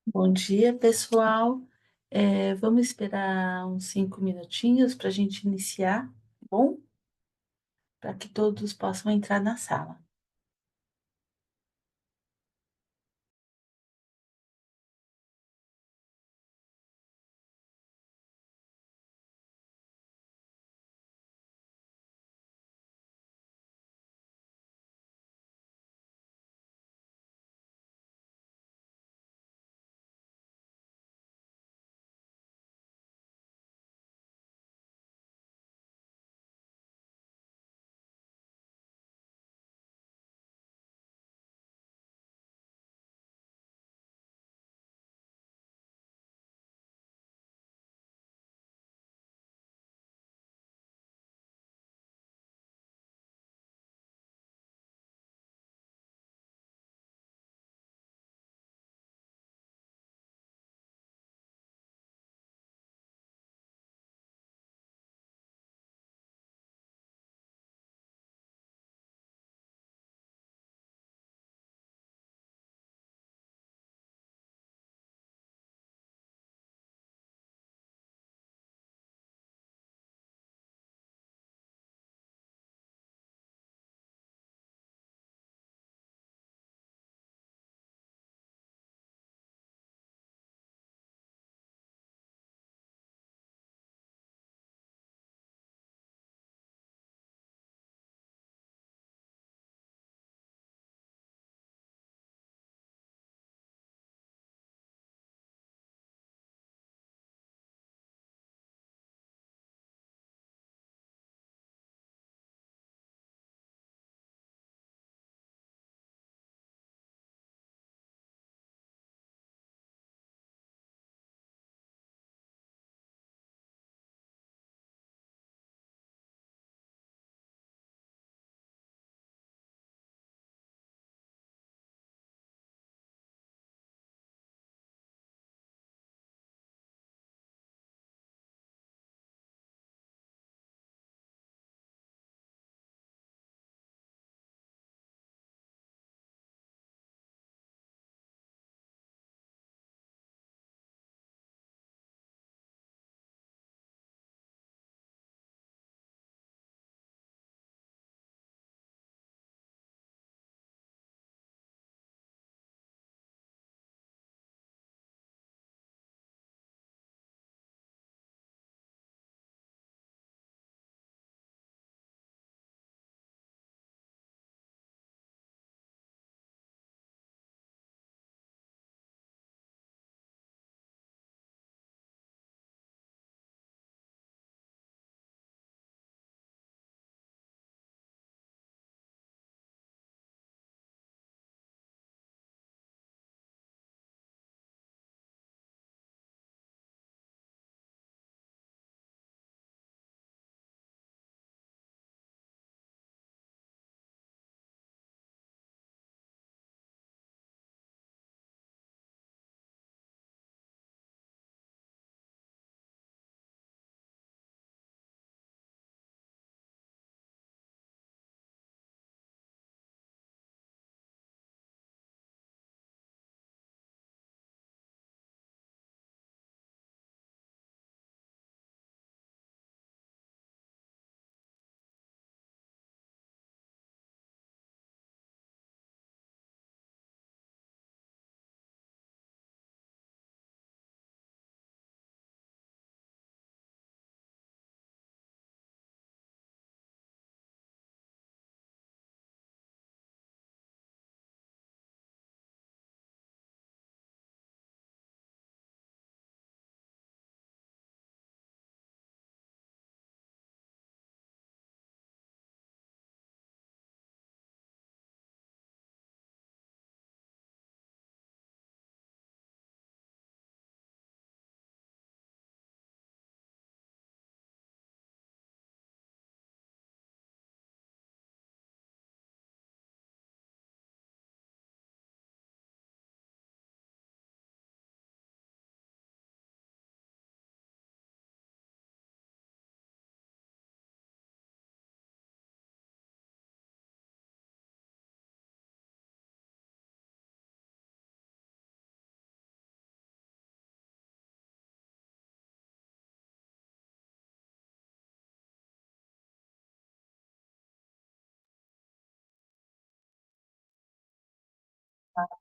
Bom dia, pessoal. Vamos esperar uns 5 minutinhos para a gente iniciar, tá bom? Para que todos possam entrar na sala.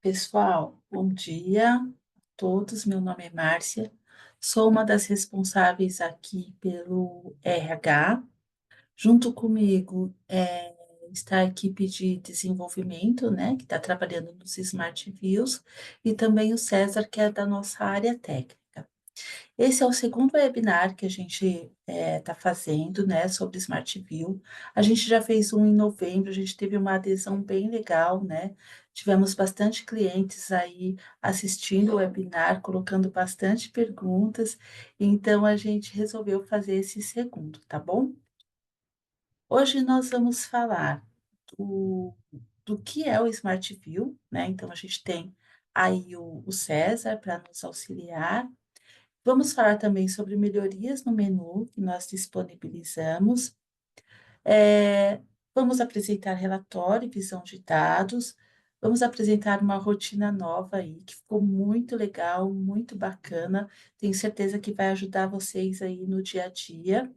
Pessoal, bom dia a todos. Meu nome é Márcia, sou uma das responsáveis aqui pelo RH. Junto comigo está a equipe de desenvolvimento, né, que está trabalhando nos Smart Views, e também o César, que é da nossa área técnica. Esse é o segundo webinar que a gente está fazendo, né, sobre Smart View. A gente já fez um em novembro, a gente teve uma adesão bem legal, né? Tivemos bastante clientes aí assistindo o webinar, colocando bastante perguntas, então a gente resolveu fazer esse segundo, tá bom? Hoje nós vamos falar do, do que é o Smart View, né? Então a gente tem aí o César para nos auxiliar. Vamos falar também sobre melhorias no menu que nós disponibilizamos. É, vamos apresentar relatório e visão de dados. Vamos apresentar uma rotina nova aí, que ficou muito legal, muito bacana. Tenho certeza que vai ajudar vocês aí no dia a dia.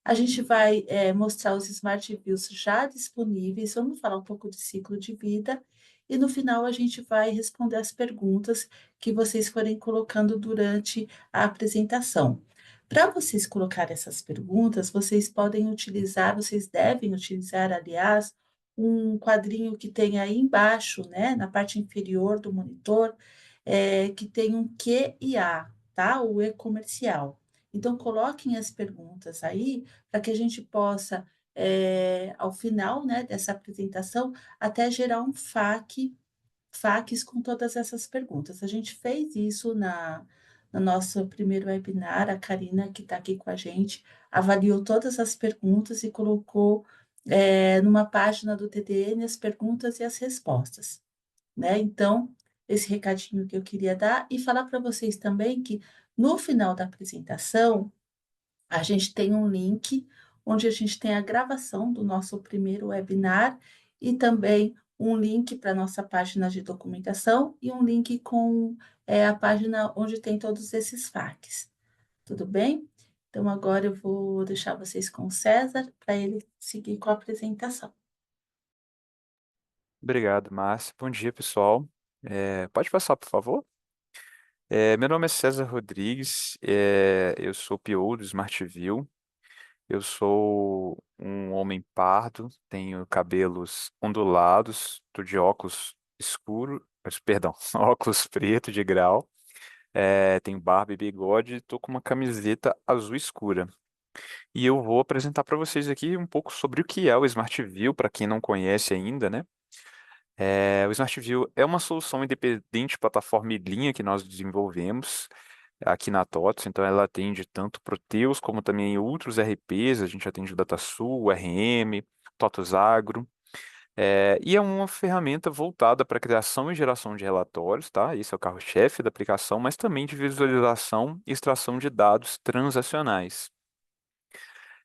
A gente vai mostrar os Smart Views já disponíveis, vamos falar um pouco de ciclo de vida, e no final a gente vai responder as perguntas que vocês forem colocando durante a apresentação. Para vocês colocar essas perguntas, vocês podem utilizar, vocês devem utilizar, aliás, um quadrinho que tem aí embaixo, né, na parte inferior do monitor, que tem um Q e A, tá? O E comercial. Então, coloquem as perguntas aí para que a gente possa, ao final, né, dessa apresentação, até gerar um FAQs com todas essas perguntas. A gente fez isso no nosso primeiro webinar, a Karina, que está aqui com a gente, avaliou todas as perguntas e colocou, numa página do TDN as perguntas e as respostas, né? Então, esse recadinho que eu queria dar e falar para vocês também que no final da apresentação, a gente tem um link onde a gente tem a gravação do nosso primeiro webinar e também um link para a nossa página de documentação e um link com a página onde tem todos esses FAQs. Tudo bem? Então, agora eu vou deixar vocês com o César para ele seguir com a apresentação. Obrigado, Márcio. Bom dia, pessoal. Pode passar, por favor? Meu nome é César Rodrigues, eu sou PO do SmartView. Eu sou um homem pardo, tenho cabelos ondulados, estou de óculos escuro, perdão, óculos preto de grau, tenho barba e bigode, estou com uma camiseta azul escura. E eu vou apresentar para vocês aqui um pouco sobre o que é o SmartView, para quem não conhece ainda, né? O Smart View é uma solução independente plataforma e linha que nós desenvolvemos aqui na TOTS, então ela atende tanto Proteus como também outros RPs, a gente atende o DataSul, o RM, TOTOS Agro, e é uma ferramenta voltada para a criação e geração de relatórios, tá? Esse é o carro-chefe da aplicação, mas também de visualização e extração de dados transacionais.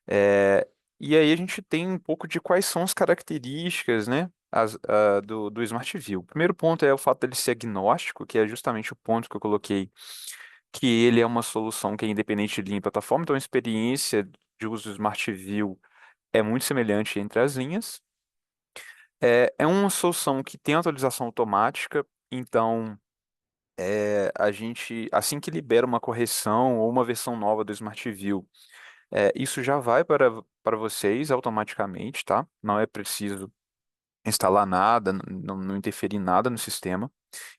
É, e aí a gente tem um pouco de quais são as características, né, do Smart View. O primeiro ponto é o fato dele ser agnóstico, que é justamente o ponto que eu coloquei, que ele é uma solução que é independente de linha e plataforma, então a experiência de uso do Smart View é muito semelhante entre as linhas. É uma solução que tem atualização automática, então a gente, assim que libera uma correção ou uma versão nova do Smart View, isso já vai para vocês automaticamente, tá? Não é preciso instalar nada, não interferir em nada no sistema.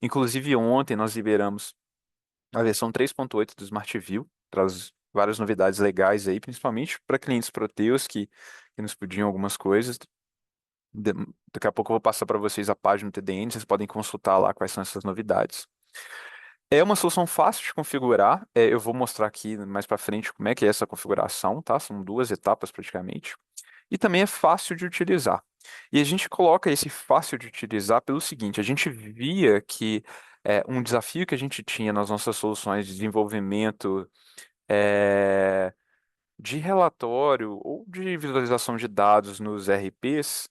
Inclusive, ontem nós liberamos a versão 3.8 do Smart View, traz várias novidades legais aí, principalmente para clientes Proteus que nos pediam algumas coisas. Daqui a pouco eu vou passar para vocês a página do TDN, vocês podem consultar lá quais são essas novidades. É uma solução fácil de configurar. Eu vou mostrar aqui mais para frente como é que é essa configuração, tá? São duas etapas praticamente. E também é fácil de utilizar. E a gente coloca esse fácil de utilizar pelo seguinte: a gente via que um desafio que a gente tinha nas nossas soluções de desenvolvimento é, de relatório ou de visualização de dados nos RPs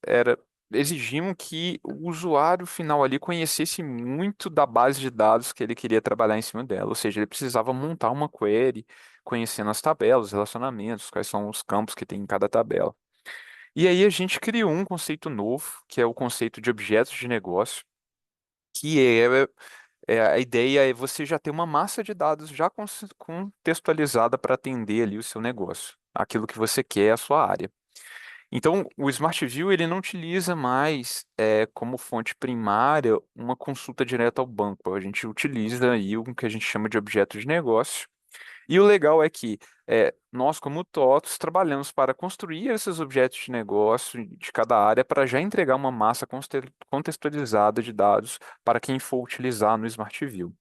era exigiam que o usuário final ali conhecesse muito da base de dados que ele queria trabalhar em cima dela, ou seja, ele precisava montar uma query conhecendo as tabelas, os relacionamentos, quais são os campos que tem em cada tabela. E aí a gente criou um conceito novo, que é o conceito de objetos de negócio, que a ideia é você já ter uma massa de dados já contextualizada para atender ali o seu negócio, aquilo que você quer, a sua área. Então, o Smart View ele não utiliza mais como fonte primária uma consulta direta ao banco. A gente utiliza aí o que a gente chama de objeto de negócio. E o legal é que nós, como TOTOS, trabalhamos para construir esses objetos de negócio de cada área para já entregar uma massa contextualizada de dados para quem for utilizar no Smart View.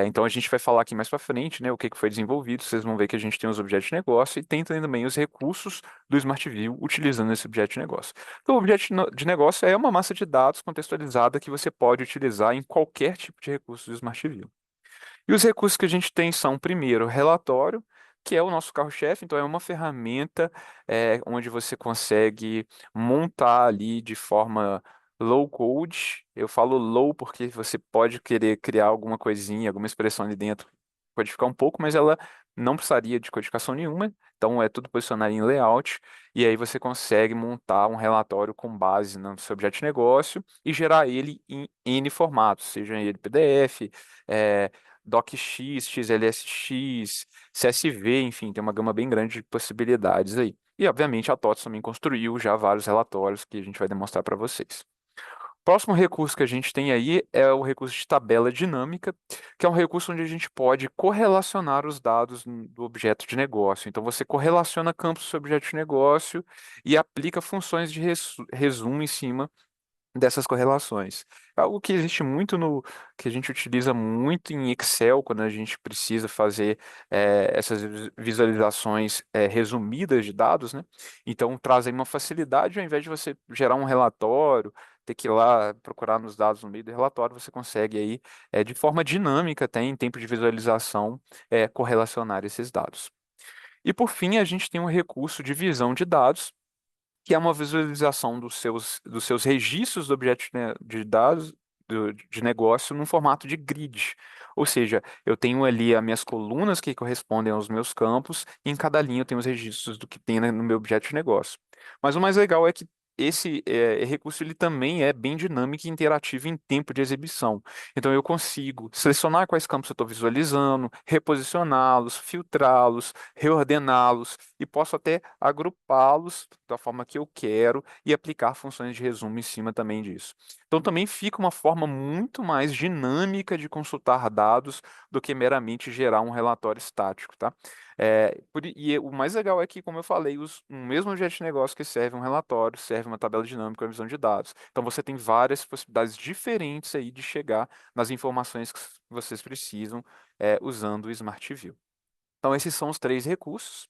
Então a gente vai falar aqui mais para frente, né, o que que foi desenvolvido. Vocês vão ver que a gente tem os objetos de negócio e tem também os recursos do Smart View utilizando esse objeto de negócio. Então, o objeto de negócio é uma massa de dados contextualizada que você pode utilizar em qualquer tipo de recurso do Smart View. E os recursos que a gente tem são, primeiro, relatório, que é o nosso carro-chefe, então é uma ferramenta onde você consegue montar ali de forma low code. Eu falo low porque você pode querer criar alguma coisinha, alguma expressão ali dentro, codificar um pouco, mas ela não precisaria de codificação nenhuma, então é tudo posicionado em layout, e aí você consegue montar um relatório com base no seu objeto de negócio e gerar ele em N formatos, seja ele PDF, eh, DocX, XLSX, CSV, enfim, tem uma gama bem grande de possibilidades aí. E, obviamente, a TOTS também construiu já vários relatórios que a gente vai demonstrar para vocês. Próximo recurso que a gente tem aí é o recurso de tabela dinâmica, que é um recurso onde a gente pode correlacionar os dados do objeto de negócio. Então, você correlaciona campos do seu objeto de negócio e aplica funções de resumo em cima dessas correlações. Algo que existe muito no, que a gente utiliza muito em Excel quando a gente precisa fazer essas visualizações resumidas de dados, né? Então traz aí uma facilidade, ao invés de você gerar um relatório, ter que ir lá procurar nos dados no meio do relatório, você consegue aí, de forma dinâmica, até em tempo de visualização, correlacionar esses dados. E por fim, a gente tem um recurso de visão de dados, que é uma visualização dos seus registros do objeto de dados de negócio num formato de grid. Ou seja, eu tenho ali as minhas colunas que correspondem aos meus campos, e em cada linha eu tenho os registros do que tem no meu objeto de negócio. Mas o mais legal é que esse recurso ele também é bem dinâmico e interativo em tempo de exibição. Então eu consigo selecionar quais campos eu estou visualizando, reposicioná-los, filtrá-los, reordená-los e posso até agrupá-los da forma que eu quero e aplicar funções de resumo em cima também disso. Então também fica uma forma muito mais dinâmica de consultar dados do que meramente gerar um relatório estático, tá? O mais legal é que, como eu falei, o mesmo objeto de negócio que serve um relatório, serve uma tabela dinâmica, uma visão de dados. Então você tem várias possibilidades diferentes aí de chegar nas informações que vocês precisam usando o Smart View. Então, esses são os três recursos.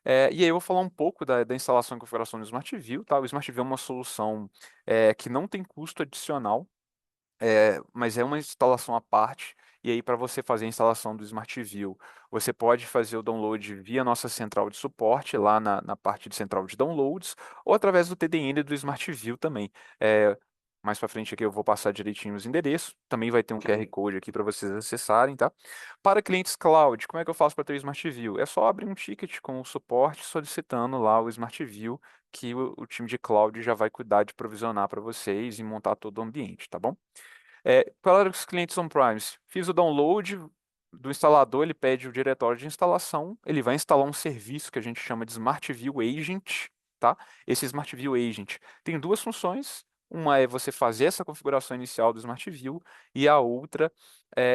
E aí eu vou falar um pouco da instalação e configuração do Smart View, tá? O Smart View é uma solução que não tem custo adicional, mas é uma instalação à parte. E aí, para você fazer a instalação do Smart View, você pode fazer o download via nossa central de suporte, lá na parte de central de downloads, ou através do TDN do Smart View também. Mais para frente aqui eu vou passar direitinho os endereços. Também vai ter um QR Code aqui para vocês acessarem, tá? Para clientes cloud, como é que eu faço para ter o Smart View? É só abrir um ticket com o suporte solicitando lá o Smart View, que o time de cloud já vai cuidar de provisionar para vocês e montar todo o ambiente, tá bom? Para os clientes on-premise, fiz o download do instalador, ele pede o diretório de instalação, ele vai instalar um serviço que a gente chama de Smart View Agent, tá? Esse Smart View Agent tem duas funções. Uma é você fazer essa configuração inicial do Smart View e a outra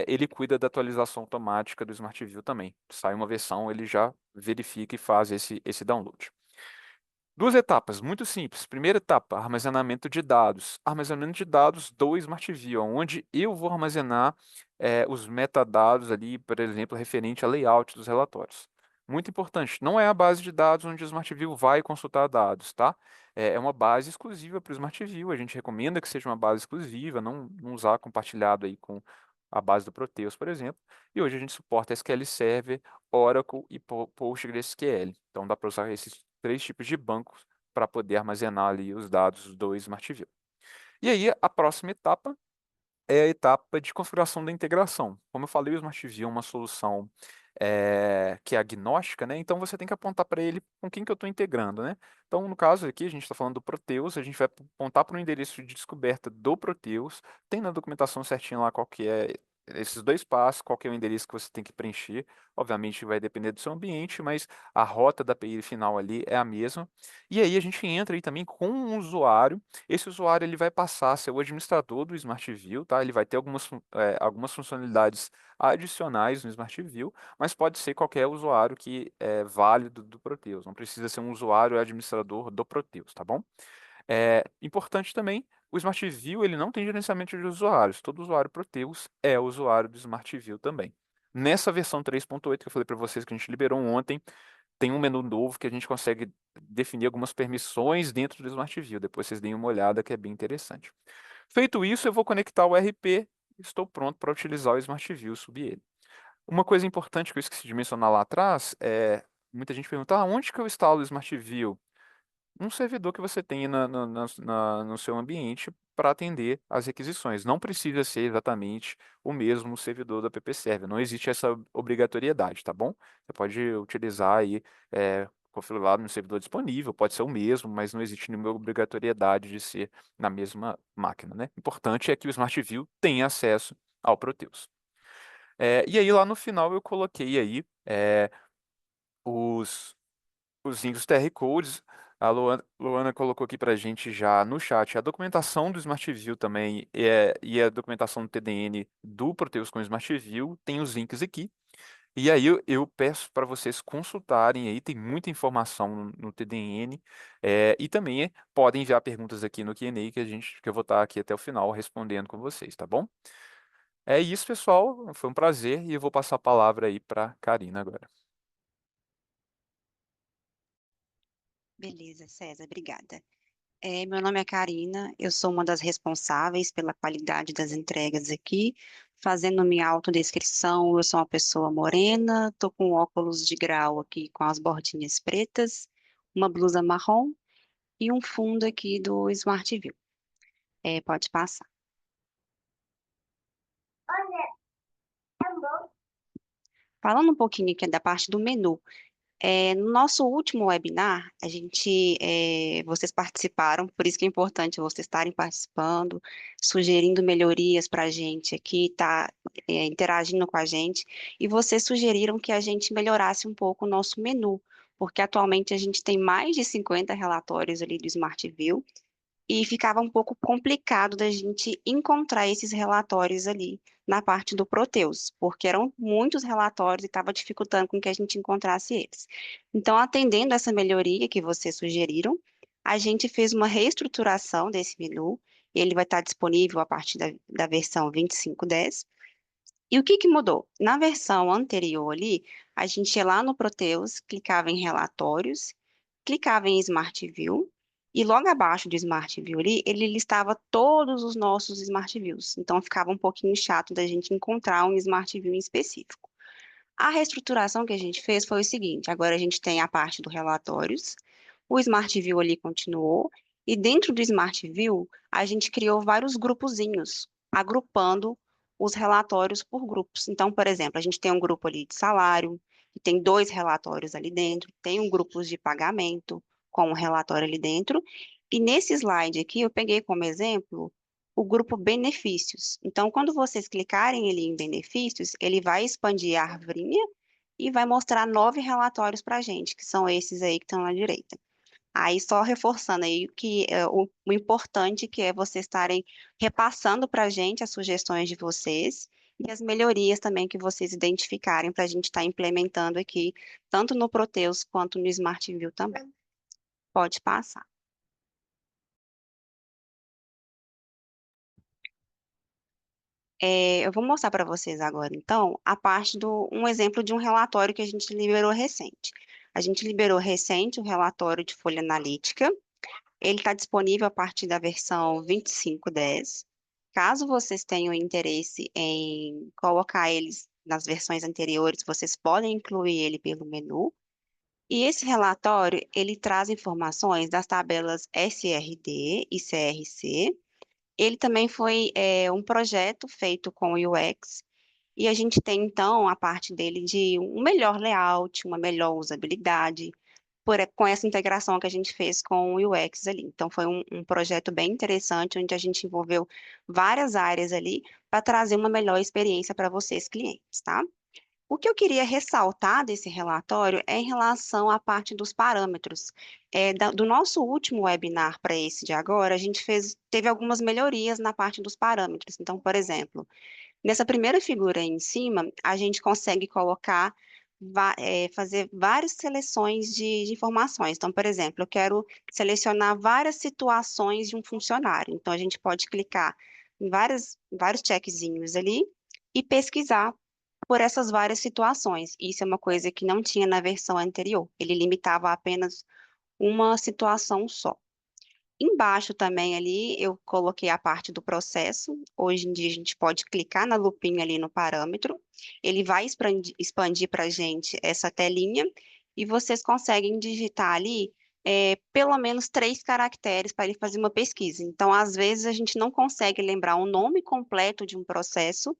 ele cuida da atualização automática do Smart View também. Sai uma versão, ele já verifica e faz esse download. Duas etapas, muito simples. Primeira etapa, armazenamento de dados. Armazenamento de dados do Smart View, onde eu vou armazenar os metadados ali, por exemplo, referente a layout dos relatórios. Muito importante, não é a base de dados onde o Smart View vai consultar dados, tá? É uma base exclusiva para o Smart View. A gente recomenda que seja uma base exclusiva, não usar compartilhado aí com a base do Proteus, por exemplo. E hoje a gente suporta SQL Server, Oracle e PostgreSQL. Então dá para usar esses três tipos de bancos para poder armazenar ali os dados do Smart View. E aí a próxima etapa é a etapa de configuração da integração. Como eu falei, o Smart View é uma solução que é agnóstica, né? Então você tem que apontar para ele com quem que eu estou integrando, né? Então, no caso aqui, a gente está falando do Proteus, a gente vai apontar para o endereço de descoberta do Proteus, tem na documentação certinho lá qual que é esses dois passos, qual que é o endereço que você tem que preencher. Obviamente vai depender do seu ambiente, mas a rota da API final ali é a mesma. E aí a gente entra aí também com um usuário. Esse usuário ele vai passar a ser o administrador do Smart View, tá? Ele vai ter algumas funcionalidades adicionais no Smart View, mas pode ser qualquer usuário que é válido do Proteus. Não precisa ser um usuário administrador do Proteus, tá bom? É importante também, o Smart View ele não tem gerenciamento de usuários. Todo usuário Proteus é usuário do Smart View também. Nessa versão 3.8 que eu falei para vocês que a gente liberou ontem, tem um menu novo que a gente consegue definir algumas permissões dentro do Smart View. Depois vocês deem uma olhada que é bem interessante. Feito isso, eu vou conectar o RP. Estou pronto para utilizar o Smart View, subir ele. Uma coisa importante que eu esqueci de mencionar lá atrás é muita gente pergunta, onde que eu instalo o Smart View? Um servidor que você tenha no seu ambiente para atender as requisições. Não precisa ser exatamente o mesmo servidor da PP Server. Não existe essa obrigatoriedade, tá bom? Você pode utilizar aí configurado no servidor disponível, pode ser o mesmo, mas não existe nenhuma obrigatoriedade de ser na mesma máquina, né? Importante é que o Smart View tenha acesso ao Proteus. E aí lá no final eu coloquei aí os os links QR Codes. A Luana colocou aqui para a gente já no chat a documentação do Smart View também e a documentação do TDN do Proteus com o Smart View. Tem os links aqui. E aí eu peço para vocês consultarem aí, tem muita informação no TDN. E também podem enviar perguntas aqui no Q&A que eu vou estar aqui até o final respondendo com vocês, tá bom? É isso, pessoal. Foi um prazer e eu vou passar a palavra aí para Karina agora. Beleza, César, obrigada. Meu nome é Karina, eu sou uma das responsáveis pela qualidade das entregas aqui. Fazendo minha autodescrição, eu sou uma pessoa morena, tô com óculos de grau aqui com as bordinhas pretas, uma blusa marrom e um fundo aqui do Smart View. Pode passar. Falando um pouquinho aqui da parte do menu. No nosso último webinar, vocês participaram, por isso que é importante vocês estarem participando, sugerindo melhorias para a gente aqui, tá, interagindo com a gente, e vocês sugeriram que a gente melhorasse um pouco o nosso menu, porque atualmente a gente tem mais de 50 relatórios ali do Smart View, e ficava um pouco complicado da gente encontrar esses relatórios ali na parte do Proteus, porque eram muitos relatórios e estava dificultando com que a gente encontrasse eles. Então, atendendo essa melhoria que vocês sugeriram, a gente fez uma reestruturação desse menu, e ele vai estar disponível a partir da versão 25.10. E o que que mudou? Na versão anterior ali, a gente ia lá no Proteus, clicava em relatórios, clicava em Smart View, e logo abaixo do Smart View ali, ele listava todos os nossos Smart Views. Então ficava um pouquinho chato da gente encontrar um Smart View em específico. A reestruturação que a gente fez foi o seguinte: agora a gente tem a parte do relatórios, o Smart View ali continuou, e dentro do Smart View, a gente criou vários grupozinhos, agrupando os relatórios por grupos. Então, por exemplo, a gente tem um grupo ali de salário, que tem dois relatórios ali dentro, tem um grupo de pagamento, com um relatório ali dentro, e nesse slide aqui eu peguei como exemplo o grupo benefícios. Então, quando vocês clicarem ali em benefícios, ele vai expandir a arvorinha e vai mostrar 9 relatórios para a gente, que são esses aí que estão à direita. Aí, só reforçando aí o importante que é vocês estarem repassando para a gente as sugestões de vocês e as melhorias também que vocês identificarem para a gente estar implementando aqui, tanto no Proteus quanto no Smart View também. Pode passar. Eu vou mostrar para vocês agora, então, um exemplo de um relatório que a gente liberou recente. A gente liberou recente o relatório de folha analítica. Ele está disponível a partir da versão 25.10. Caso vocês tenham interesse em colocar eles nas versões anteriores, vocês podem incluir ele pelo menu. E esse relatório, ele traz informações das tabelas SRD e CRC. Ele também foi um projeto feito com o UX E a gente tem, então, a parte dele de um melhor layout, uma melhor usabilidade, com essa integração que a gente fez com o UX ali. Então, foi um projeto bem interessante, onde a gente envolveu várias áreas ali para trazer uma melhor experiência para vocês, clientes, tá? O que eu queria ressaltar desse relatório é em relação à parte dos parâmetros. Do nosso último webinar para esse de agora, a gente teve algumas melhorias na parte dos parâmetros. Então, por exemplo, nessa primeira figura aí em cima, a gente consegue colocar, fazer várias seleções de informações. Então, por exemplo, eu quero selecionar várias situações de um funcionário. Então, a gente pode clicar em vários checkzinhos ali e pesquisar por essas várias situações. Isso é uma coisa que não tinha na versão anterior. Ele limitava a apenas uma situação só. Embaixo também ali eu coloquei a parte do processo. Hoje em dia a gente pode clicar na lupinha ali no parâmetro. Ele vai expandir para a gente essa telinha e vocês conseguem digitar ali pelo menos 3 caracteres para ele fazer uma pesquisa. Então, às vezes a gente não consegue lembrar o nome completo de um processo,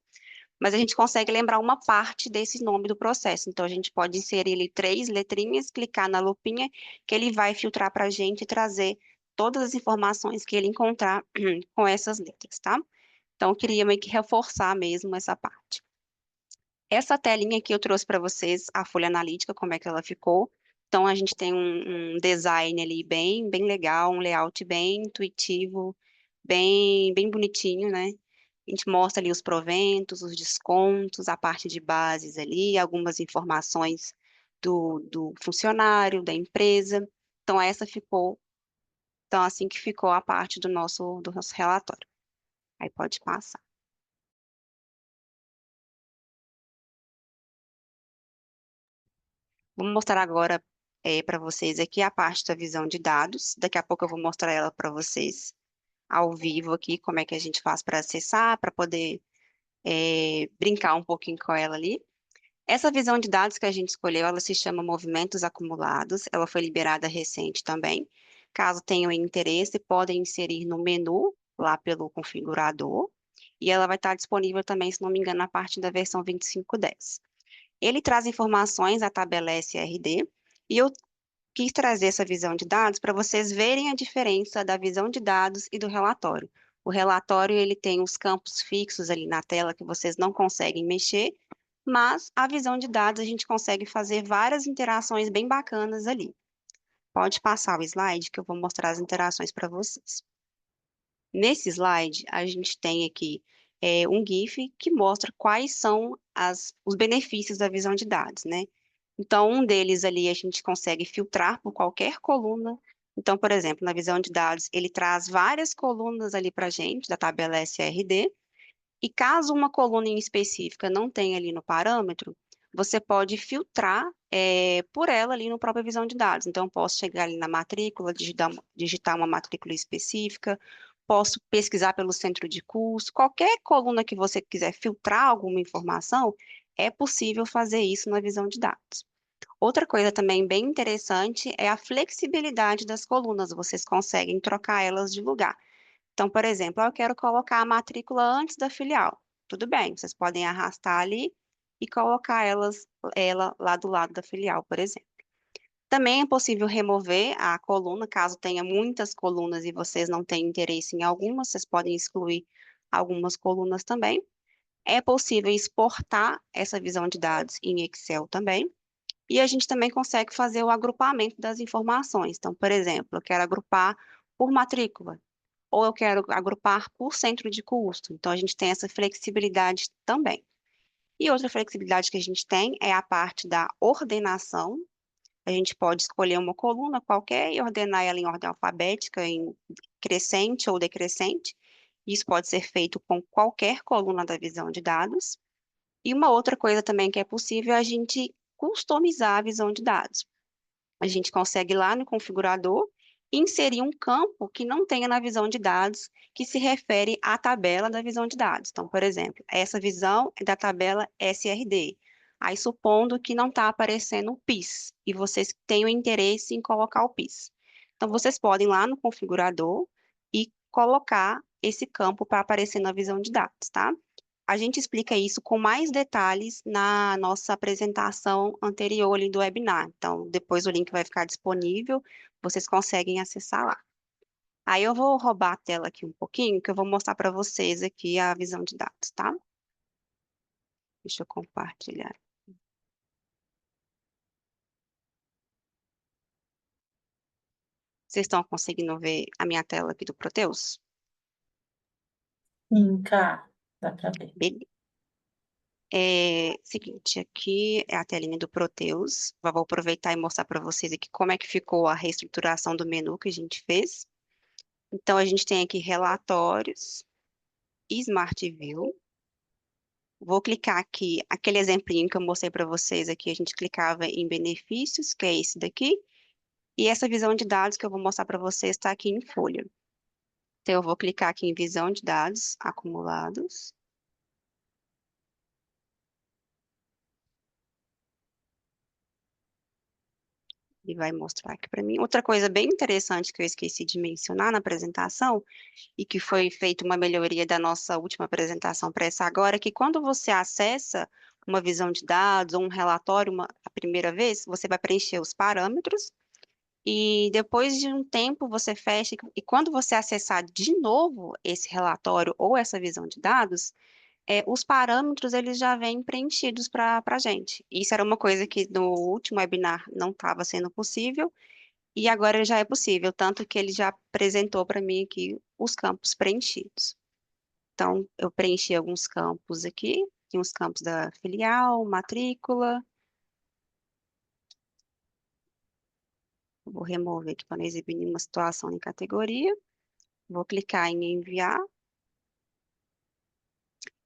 mas a gente consegue lembrar uma parte desse nome do processo. Então, a gente pode inserir ali 3 letrinhas, clicar na lupinha, que ele vai filtrar para a gente e trazer todas as informações que ele encontrar com essas letras, tá? Então, eu queria meio que reforçar mesmo essa parte. Essa telinha aqui eu trouxe para vocês a folha analítica, como é que ela ficou. Então, a gente tem um design ali bem legal, um layout bem intuitivo, bem bonitinho, né? A gente mostra ali os proventos, os descontos, a parte de bases ali, algumas informações do funcionário, da empresa. Então, então, assim que ficou a parte do nosso relatório. Aí pode passar. Vou mostrar agora para vocês aqui a parte da visão de dados. Daqui a pouco eu vou mostrar ela para vocês ao vivo aqui, como é que a gente faz para acessar, para poder brincar um pouquinho com ela ali. Essa visão de dados que a gente escolheu, ela se chama Movimentos Acumulados. Ela foi liberada recente também. Caso tenham interesse, podem inserir no menu, lá pelo configurador. E ela vai estar disponível também, se não me engano, na parte da versão 25.10. Ele traz informações da tabela SRD e eu quis trazer essa visão de dados para vocês verem a diferença da visão de dados e do relatório. O relatório ele tem os campos fixos ali na tela que vocês não conseguem mexer, mas a visão de dados a gente consegue fazer várias interações bem bacanas ali. Pode passar o slide que eu vou mostrar as interações para vocês. Nesse slide, a gente tem aqui um GIF que mostra quais são os benefícios da visão de dados, né? Então, um deles ali a gente consegue filtrar por qualquer coluna. Então, por exemplo, na visão de dados, ele traz várias colunas ali para a gente, da tabela SRD, e caso uma coluna em específica não tenha ali no parâmetro, você pode filtrar por ela ali no próprio visão de dados. Então, eu posso chegar ali na matrícula, digitar uma matrícula específica, posso pesquisar pelo centro de curso, qualquer coluna que você quiser filtrar alguma informação, é possível fazer isso na visão de dados. Outra coisa também bem interessante é a flexibilidade das colunas, vocês conseguem trocar elas de lugar. Então, por exemplo, eu quero colocar a matrícula antes da filial. Tudo bem, vocês podem arrastar ali e colocar ela lá do lado da filial, por exemplo. Também é possível remover a coluna, caso tenha muitas colunas e vocês não tenham interesse em algumas, vocês podem excluir algumas colunas também. É possível exportar essa visão de dados em Excel também. E a gente também consegue fazer o agrupamento das informações. Então, por exemplo, eu quero agrupar por matrícula, ou eu quero agrupar por centro de custo. Então, a gente tem essa flexibilidade também. E outra flexibilidade que a gente tem é a parte da ordenação. A gente pode escolher uma coluna qualquer e ordenar ela em ordem alfabética, em crescente ou decrescente. Isso pode ser feito com qualquer coluna da visão de dados. E uma outra coisa também que é possível é a gente customizar a visão de dados. A gente consegue ir lá no configurador e inserir um campo que não tenha na visão de dados, que se refere à tabela da visão de dados. Então, por exemplo, essa visão é da tabela SRD. Aí, supondo que não está aparecendo o PIS, e vocês tenham interesse em colocar o PIS. Então, vocês podem ir lá no configurador e colocar esse campo para aparecer na visão de dados, tá? a gente explica isso com mais detalhes na nossa apresentação anterior ali do webinar. Então, depois o link vai ficar disponível, vocês conseguem acessar lá. Aí eu vou roubar a tela aqui um pouquinho, que eu vou mostrar para vocês aqui a visão de dados, tá? Deixa eu compartilhar. Vocês estão conseguindo ver a minha tela aqui do Proteus? Sim, cá, dá para ver. Beleza. Seguinte, aqui é a telinha do Proteus. Vou aproveitar e mostrar para vocês aqui como é que ficou a reestruturação do menu que a gente fez. Então, a gente tem aqui relatórios, Smart View. Vou clicar aqui, aquele exemplinho que eu mostrei para vocês aqui, a gente clicava em benefícios, que é esse daqui. E essa visão de dados que eu vou mostrar para vocês está aqui em folha. Então, eu vou clicar aqui em visão de dados acumulados. E vai mostrar aqui para mim. Outra coisa bem interessante que eu esqueci de mencionar na apresentação, e que foi feita uma melhoria da nossa última apresentação para essa agora, é que quando você acessa uma visão de dados ou um relatório a primeira vez, você vai preencher os parâmetros, e depois de um tempo você fecha, e quando você acessar de novo esse relatório ou essa visão de dados, os parâmetros eles já vêm preenchidos para a gente. Isso era uma coisa que no último webinar não estava sendo possível, e agora já é possível, tanto que ele já apresentou para mim aqui os campos preenchidos. Então, eu preenchi alguns campos aqui, tem os campos da filial, matrícula. Vou remover aqui para não exibir nenhuma situação em categoria. Vou clicar em enviar.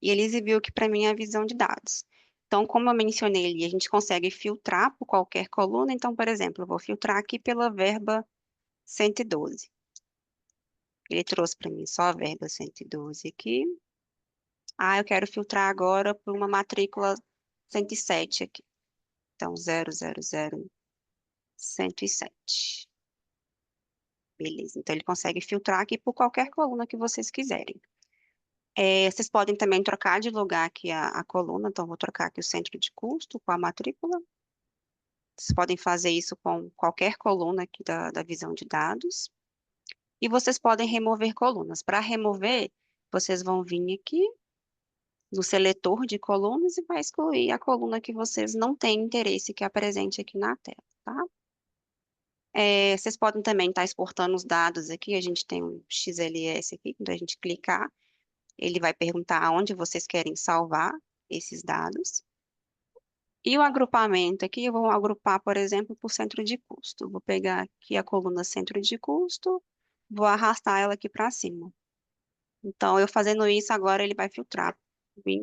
E ele exibiu aqui para mim a visão de dados. Então, como eu mencionei ali, a gente consegue filtrar por qualquer coluna. Então, por exemplo, eu vou filtrar aqui pela verba 112. Ele trouxe para mim só a verba 112 aqui. Ah, eu quero filtrar agora por uma matrícula 107 aqui. Então, 000-107. Beleza. Então, ele consegue filtrar aqui por qualquer coluna que vocês quiserem. Vocês podem também trocar de lugar aqui a coluna. Então, vou trocar aqui o centro de custo com a matrícula. Vocês podem fazer isso com qualquer coluna aqui da visão de dados. E vocês podem remover colunas. Para remover, vocês vão vir aqui no seletor de colunas e vai excluir a coluna que vocês não têm interesse que apresente aqui na tela, tá? Vocês podem também estar exportando os dados aqui, a gente tem um XLS aqui, quando a gente clicar, ele vai perguntar aonde vocês querem salvar esses dados. E o agrupamento aqui, eu vou agrupar, por exemplo, por centro de custo. Vou pegar aqui a coluna centro de custo, vou arrastar ela aqui para cima. Então, eu fazendo isso, agora ele vai filtrar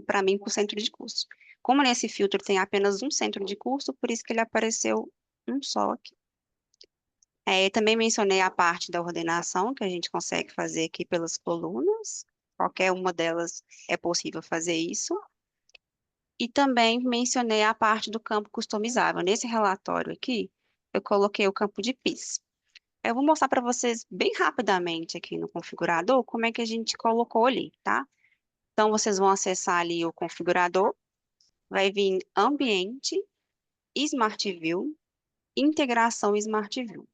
para mim por centro de custo. Como nesse filtro tem apenas um centro de custo, por isso que ele apareceu um só aqui. Também mencionei a parte da ordenação, que a gente consegue fazer aqui pelas colunas. Qualquer uma delas é possível fazer isso. E também mencionei a parte do campo customizável. Nesse relatório aqui, eu coloquei o campo de PIS. Eu vou mostrar para vocês bem rapidamente aqui no configurador como é que a gente colocou ali, tá? Então, vocês vão acessar ali o configurador, vai vir Ambiente, Smart View, Integração Smart View.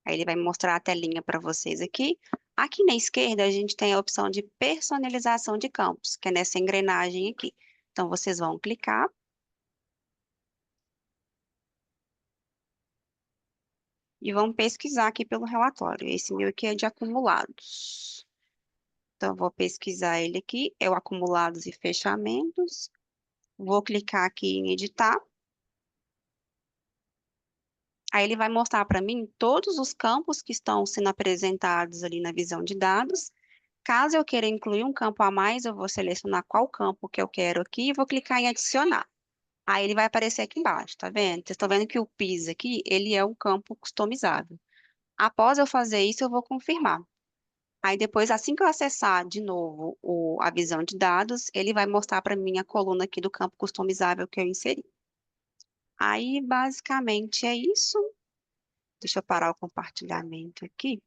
Aí ele vai mostrar a telinha para vocês aqui. Aqui na esquerda, a gente tem a opção de personalização de campos, que é nessa engrenagem aqui. Então, vocês vão clicar. E vão pesquisar aqui pelo relatório. Esse meu aqui é de acumulados. Então, eu vou pesquisar ele aqui, é o acumulados e fechamentos. Vou clicar aqui em editar. Aí ele vai mostrar para mim todos os campos que estão sendo apresentados ali na visão de dados. Caso eu queira incluir um campo a mais, eu vou selecionar qual campo que eu quero aqui e vou clicar em adicionar. Aí ele vai aparecer aqui embaixo, tá vendo? Vocês estão vendo que o PIS aqui, ele é um campo customizável. Após eu fazer isso, eu vou confirmar. Aí depois, assim que eu acessar de novo a visão de dados, ele vai mostrar para mim a coluna aqui do campo customizável que eu inseri. Aí, basicamente, é isso. Deixa eu parar o compartilhamento aqui.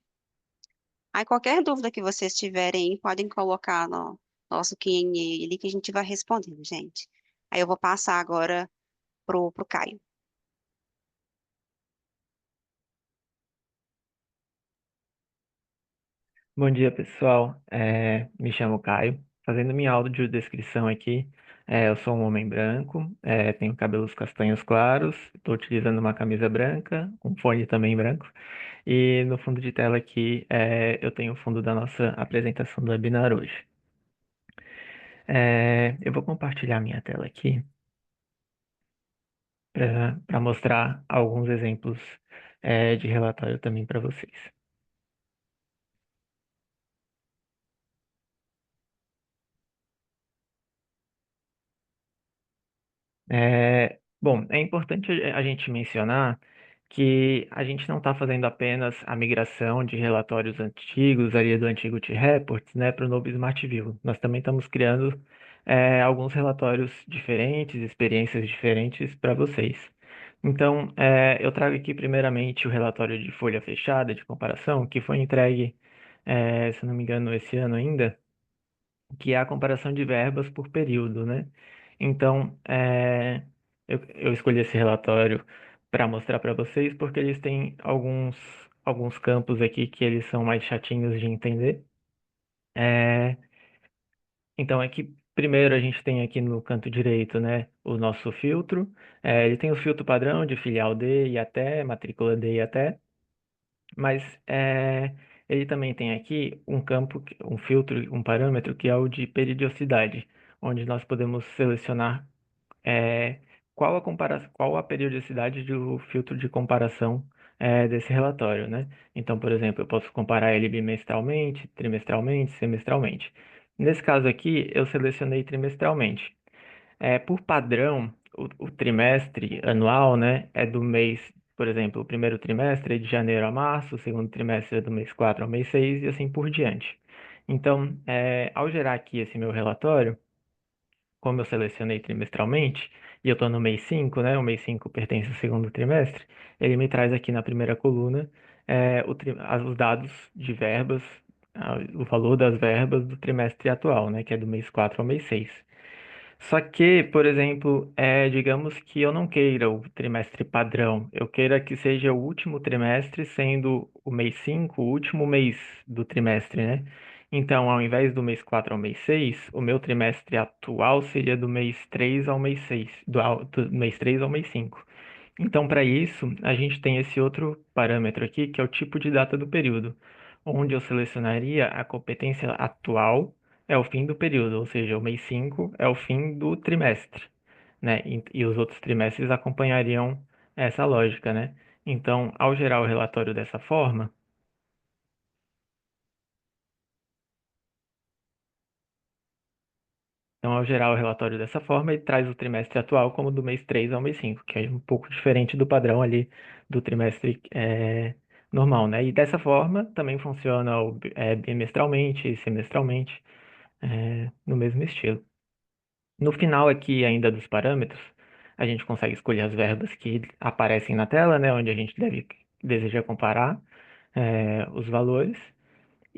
Aí, qualquer dúvida que vocês tiverem, podem colocar no nosso Q&A ali que a gente vai respondendo, gente. Aí eu vou passar agora pro Caio. Bom dia, pessoal. Me chamo Caio. Fazendo minha audiodescrição aqui, eu sou um homem branco, tenho cabelos castanhos claros, estou utilizando uma camisa branca, um fone também branco, e no fundo de tela aqui, eu tenho o fundo da nossa apresentação do webinar hoje. Eu vou compartilhar minha tela aqui para mostrar alguns exemplos, de relatório também para vocês. Bom, é importante a gente mencionar que a gente não está fazendo apenas a migração de relatórios antigos, ali do antigo T-Reports, né, para o novo SmartView. Nós também estamos criando alguns relatórios diferentes, experiências diferentes para vocês. Então, eu trago aqui primeiramente o relatório de folha fechada de comparação, que foi entregue, se não me engano, esse ano ainda, que é a comparação de verbas por período, né? Então, eu escolhi esse relatório para mostrar para vocês, porque eles têm alguns campos aqui que eles são mais chatinhos de entender. É, então, aqui, primeiro a gente tem aqui no canto direito, né, o nosso filtro. Ele tem o filtro padrão de filial D e até, matrícula D e até. Mas ele também tem aqui um campo, um filtro, um parâmetro que é o de periodicidade, onde nós podemos selecionar é, qual a periodicidade do filtro de comparação desse relatório, né? Então, por exemplo, eu posso comparar ele bimestralmente, trimestralmente, semestralmente. Nesse caso aqui, eu selecionei trimestralmente. Por padrão, o trimestre anual, né, é do mês, por exemplo, o primeiro trimestre é de janeiro a março, o segundo trimestre é do mês 4 ao mês 6 e assim por diante. Então, ao gerar aqui esse meu relatório, como eu selecionei trimestralmente, e eu estou no mês 5, né, o mês 5 pertence ao segundo trimestre, ele me traz aqui na primeira coluna os dados de verbas, o valor das verbas do trimestre atual, né, que é do mês 4 ao mês 6. Só que, por exemplo, digamos que eu não queira o trimestre padrão, eu queira que seja o último trimestre, sendo o mês 5 o último mês do trimestre, né? Então, ao invés do mês 4 ao mês 6 o meu trimestre atual seria do mês 3 ao mês 6 do mês 3 ao mês 5. Então, para isso, a gente tem esse outro parâmetro aqui, que é o tipo de data do período, onde eu selecionaria a competência atual é o fim do período, ou seja, o mês 5 é o fim do trimestre, né? E os outros trimestres acompanhariam essa lógica, né? Então, ao gerar o relatório dessa forma, ele traz o trimestre atual como do mês 3 ao mês 5, que é um pouco diferente do padrão ali do trimestre normal, né? E dessa forma também funciona bimestralmente e semestralmente, no mesmo estilo. No final aqui ainda dos parâmetros, a gente consegue escolher as verbas que aparecem na tela, né? Onde a gente deseja comparar os valores.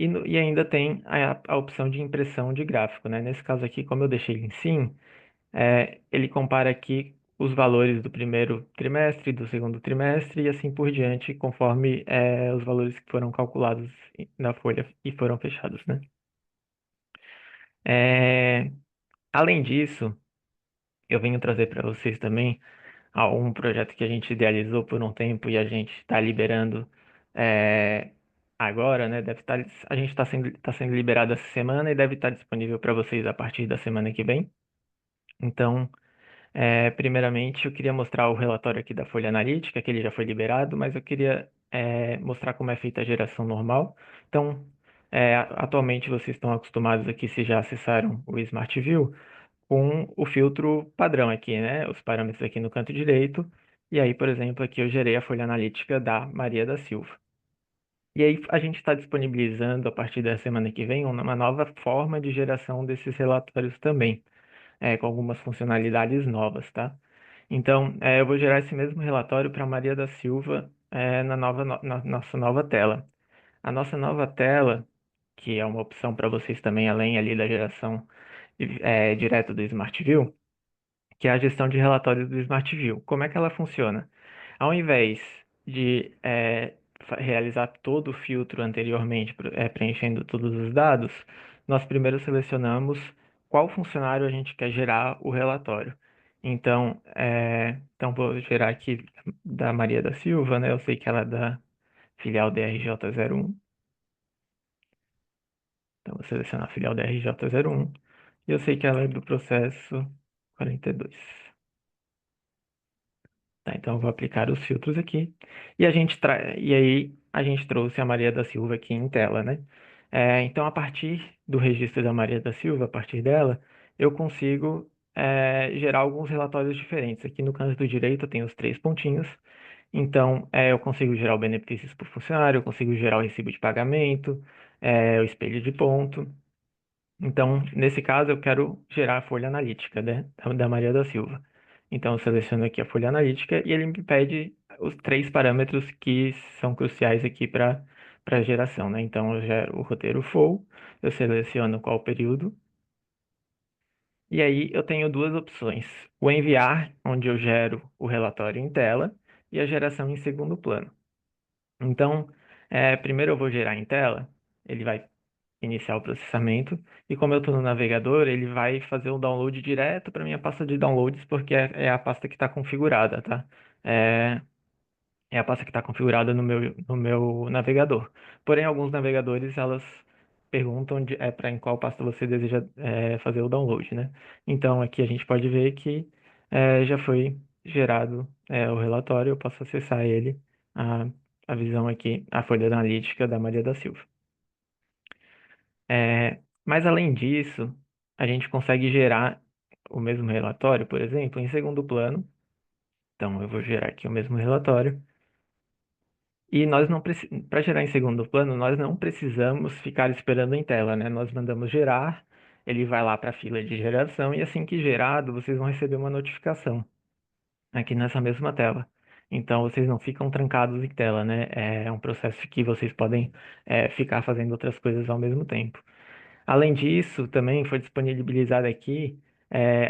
E ainda tem a opção de impressão de gráfico, né? Nesse caso aqui, como eu deixei ele em sim, ele compara aqui os valores do primeiro trimestre, do segundo trimestre e assim por diante, conforme os valores que foram calculados na folha e foram fechados, né? É, Além disso, eu venho trazer para vocês também um projeto que a gente idealizou por um tempo e a gente está liberando agora, né? A gente está sendo liberado essa semana e deve estar disponível para vocês a partir da semana que vem. Então, primeiramente, eu queria mostrar o relatório aqui da Folha Analítica, que ele já foi liberado, mas eu queria mostrar como é feita a geração normal. Então, atualmente vocês estão acostumados aqui, se já acessaram o Smart View, com o filtro padrão aqui, né? Os parâmetros aqui no canto direito. E aí, por exemplo, aqui eu gerei a folha analítica da Maria da Silva. E aí a gente está disponibilizando a partir da semana que vem uma nova forma de geração desses relatórios também, com algumas funcionalidades novas, tá? Então, eu vou gerar esse mesmo relatório para Maria da Silva na nossa nova tela. A nossa nova tela, que é uma opção para vocês também, além ali da geração direto do Smart View, que é a gestão de relatórios do Smart View. Como é que ela funciona? Ao invés de realizar todo o filtro anteriormente, preenchendo todos os dados, nós primeiro selecionamos qual funcionário a gente quer gerar o relatório. Então vou gerar aqui da Maria da Silva, né? Eu sei que ela é da filial DRJ01. Então, vou selecionar a filial DRJ01. E eu sei que ela é do processo 42. Tá, então eu vou aplicar os filtros aqui. E aí a gente trouxe a Maria da Silva aqui em tela, né? Então, a partir do registro da Maria da Silva, a partir dela, eu consigo gerar alguns relatórios diferentes. Aqui no canto direito eu tenho os três pontinhos. Então, eu consigo gerar o benefícios por funcionário, eu consigo gerar o recibo de pagamento, o espelho de ponto. Então, nesse caso, eu quero gerar a folha analítica, né, da Maria da Silva. Então, eu seleciono aqui a folha analítica e ele me pede os três parâmetros que são cruciais aqui para a geração, né? Então, eu gero o roteiro full, eu seleciono qual período, e aí eu tenho duas opções: o enviar, onde eu gero o relatório em tela, e a geração em segundo plano. Então, primeiro eu vou gerar em tela, ele vai iniciar o processamento, e como eu estou no navegador, ele vai fazer o download direto para minha pasta de downloads, porque é a pasta que está configurada, tá? É, é a pasta que está configurada no meu navegador. Porém, alguns navegadores, elas perguntam para em qual pasta você deseja fazer o download, né? Então, aqui a gente pode ver que já foi gerado o relatório, eu posso acessar ele, a, a visão aqui, a folha analítica da Maria da Silva. Mas além disso, a gente consegue gerar o mesmo relatório, por exemplo, em segundo plano. Então, eu vou gerar aqui o mesmo relatório. E nós não para gerar em segundo plano, nós não precisamos ficar esperando em tela, né? Nós mandamos gerar, ele vai lá para a fila de geração e assim que gerado, vocês vão receber uma notificação aqui nessa mesma tela. Então, vocês não ficam trancados em tela, né? É um processo que vocês podem ficar fazendo outras coisas ao mesmo tempo. Além disso, também foi disponibilizada aqui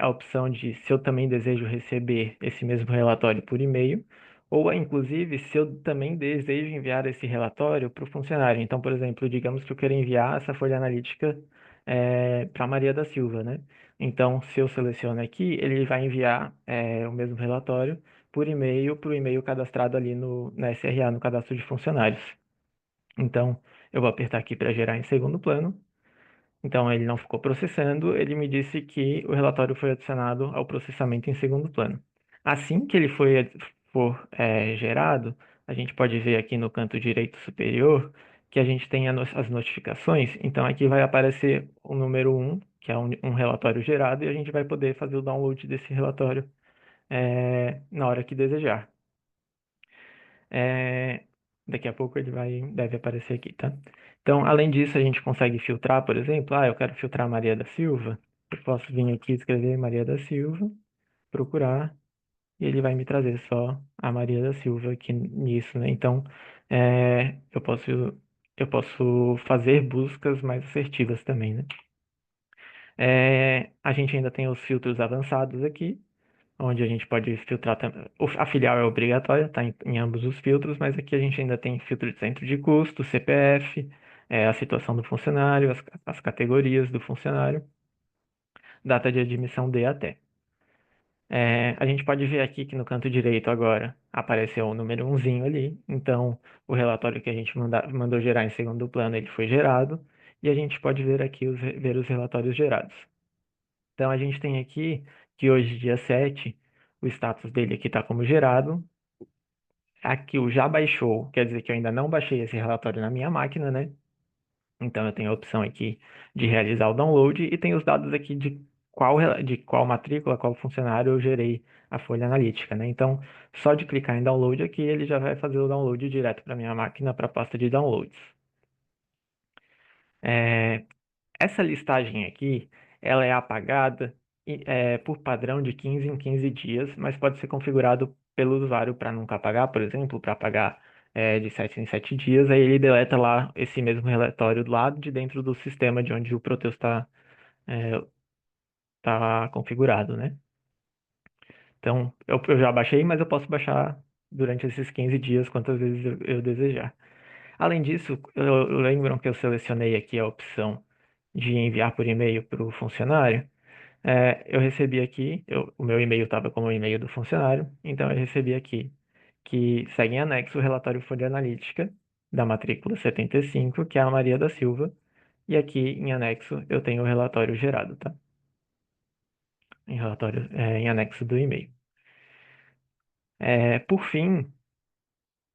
a opção de se eu também desejo receber esse mesmo relatório por e-mail, ou inclusive se eu também desejo enviar esse relatório para o funcionário. Então, por exemplo, digamos que eu quero enviar essa folha analítica para Maria da Silva, né? Então, se eu seleciono aqui, ele vai enviar o mesmo relatório por e-mail para o e-mail cadastrado ali na SRA, no cadastro de funcionários. Então, eu vou apertar aqui para gerar em segundo plano. Então, ele não ficou processando, ele me disse que o relatório foi adicionado ao processamento em segundo plano. Assim que ele for gerado, a gente pode ver aqui no canto direito superior que a gente tem as notificações. Então, aqui vai aparecer o número 1, que é um relatório gerado, e a gente vai poder fazer o download desse relatório na hora que desejar. É, Daqui a pouco ele deve aparecer aqui, tá? Então, além disso, a gente consegue filtrar, por exemplo, eu quero filtrar Maria da Silva. Eu posso vir aqui escrever Maria da Silva, procurar, e ele vai me trazer só a Maria da Silva aqui nisso, né? Então, eu posso fazer buscas mais assertivas também, né? A gente ainda tem os filtros avançados aqui, onde a gente pode filtrar também. A filial é obrigatória, está em ambos os filtros, mas aqui a gente ainda tem filtro de centro de custo, CPF, a situação do funcionário, as categorias do funcionário, data de admissão de até. A gente pode ver aqui que no canto direito agora apareceu o número 1zinho ali, então o relatório que a gente mandou gerar em segundo plano ele foi gerado, e a gente pode ver aqui ver os relatórios gerados. Então, a gente tem aqui que hoje, dia 7, o status dele aqui está como gerado. Aqui o já baixou, quer dizer que eu ainda não baixei esse relatório na minha máquina, né? Então, eu tenho a opção aqui de realizar o download e tem os dados aqui de qual matrícula, qual funcionário eu gerei a folha analítica, né? Então, só de clicar em download aqui, ele já vai fazer o download direto para minha máquina, para a pasta de downloads. Essa listagem aqui, ela é apagada por padrão de 15 em 15 dias, mas pode ser configurado pelo usuário para nunca apagar, por exemplo, para apagar de 7 em 7 dias, aí ele deleta lá esse mesmo relatório do lado de dentro do sistema de onde o Proteus está configurado, né? Então, eu já baixei, mas eu posso baixar durante esses 15 dias, quantas vezes eu desejar. Além disso, lembram que eu selecionei aqui a opção de enviar por e-mail para o funcionário? Eu recebi aqui, o meu e-mail estava como o e-mail do funcionário, então eu recebi aqui que segue em anexo o relatório Folha Analítica da matrícula 75, que é a Maria da Silva, e aqui em anexo eu tenho o relatório gerado, tá? Em anexo do e-mail. Por fim,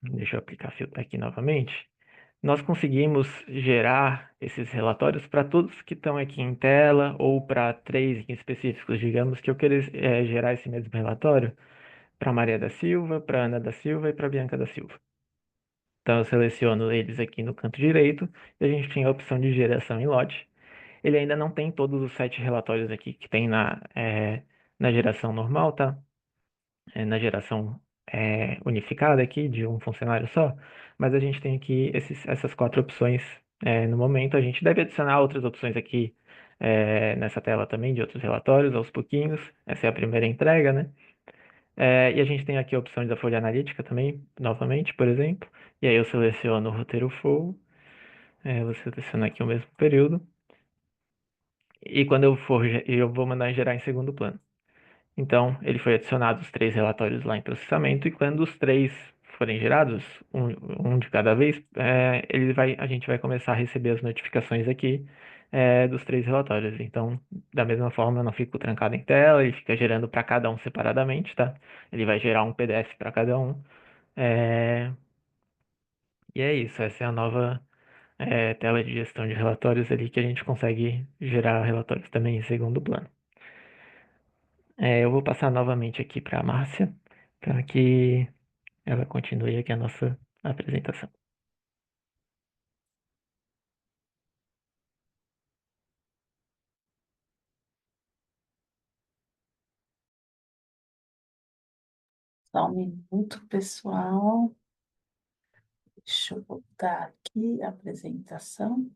deixa eu aplicar filtro aqui novamente. Nós conseguimos gerar esses relatórios para todos que estão aqui em tela ou para três em específicos. Digamos que eu queira gerar esse mesmo relatório para Maria da Silva, para Ana da Silva e para Bianca da Silva. Então eu seleciono eles aqui no canto direito e a gente tem a opção de geração em lote. Ele ainda não tem todos os 7 relatórios aqui que tem na geração normal, tá? Na geração unificada aqui de um funcionário só, mas a gente tem aqui essas 4 opções no momento. A gente deve adicionar outras opções aqui nessa tela também de outros relatórios aos pouquinhos. Essa é a primeira entrega, né? E a gente tem aqui a opção da folha analítica também, novamente, por exemplo. E aí eu seleciono o roteiro full, vou selecionar aqui o mesmo período. E quando eu vou mandar gerar em segundo plano. Então, ele foi adicionado os 3 relatórios lá em processamento, e quando os 3 forem gerados, um de cada vez, a gente vai começar a receber as notificações aqui dos 3 relatórios. Então, da mesma forma, eu não fico trancado em tela, ele fica gerando para cada um separadamente, tá? Ele vai gerar um PDF para cada um. É, E é isso, essa é a nova tela de gestão de relatórios ali que a gente consegue gerar relatórios também em segundo plano. Eu vou passar novamente aqui para a Márcia, para que ela continue aqui a nossa apresentação. Só um minuto, pessoal. Deixa eu voltar aqui a apresentação,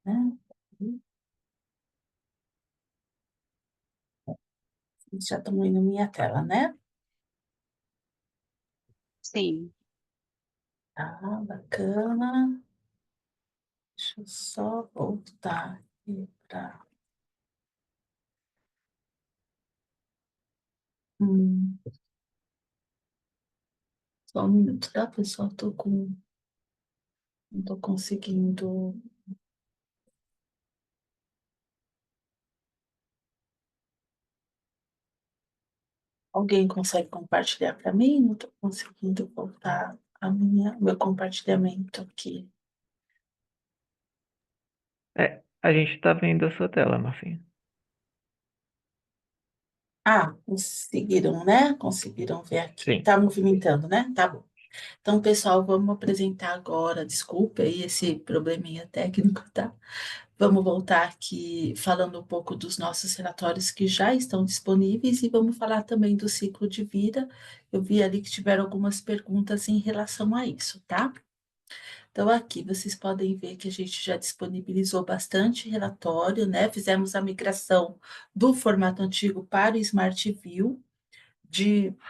né? Já estão indo minha tela, né? Sim. Tá, bacana. Deixa eu só voltar aqui para. Só um minuto, tá, pessoal? Não tô conseguindo. Alguém consegue compartilhar para mim? Não tô conseguindo voltar meu compartilhamento aqui. A gente está vendo a sua tela, Marcinha. Ah, conseguiram, né? Conseguiram ver aqui. Sim. Tá movimentando, né? Tá bom. Então, pessoal, vamos apresentar agora. Desculpa aí esse probleminha técnico, tá? Vamos voltar aqui falando um pouco dos nossos relatórios que já estão disponíveis e vamos falar também do ciclo de vida. Eu vi ali que tiveram algumas perguntas em relação a isso, tá? Então, aqui vocês podem ver que a gente já disponibilizou bastante relatório, né? Fizemos a migração do formato antigo para o Smart View,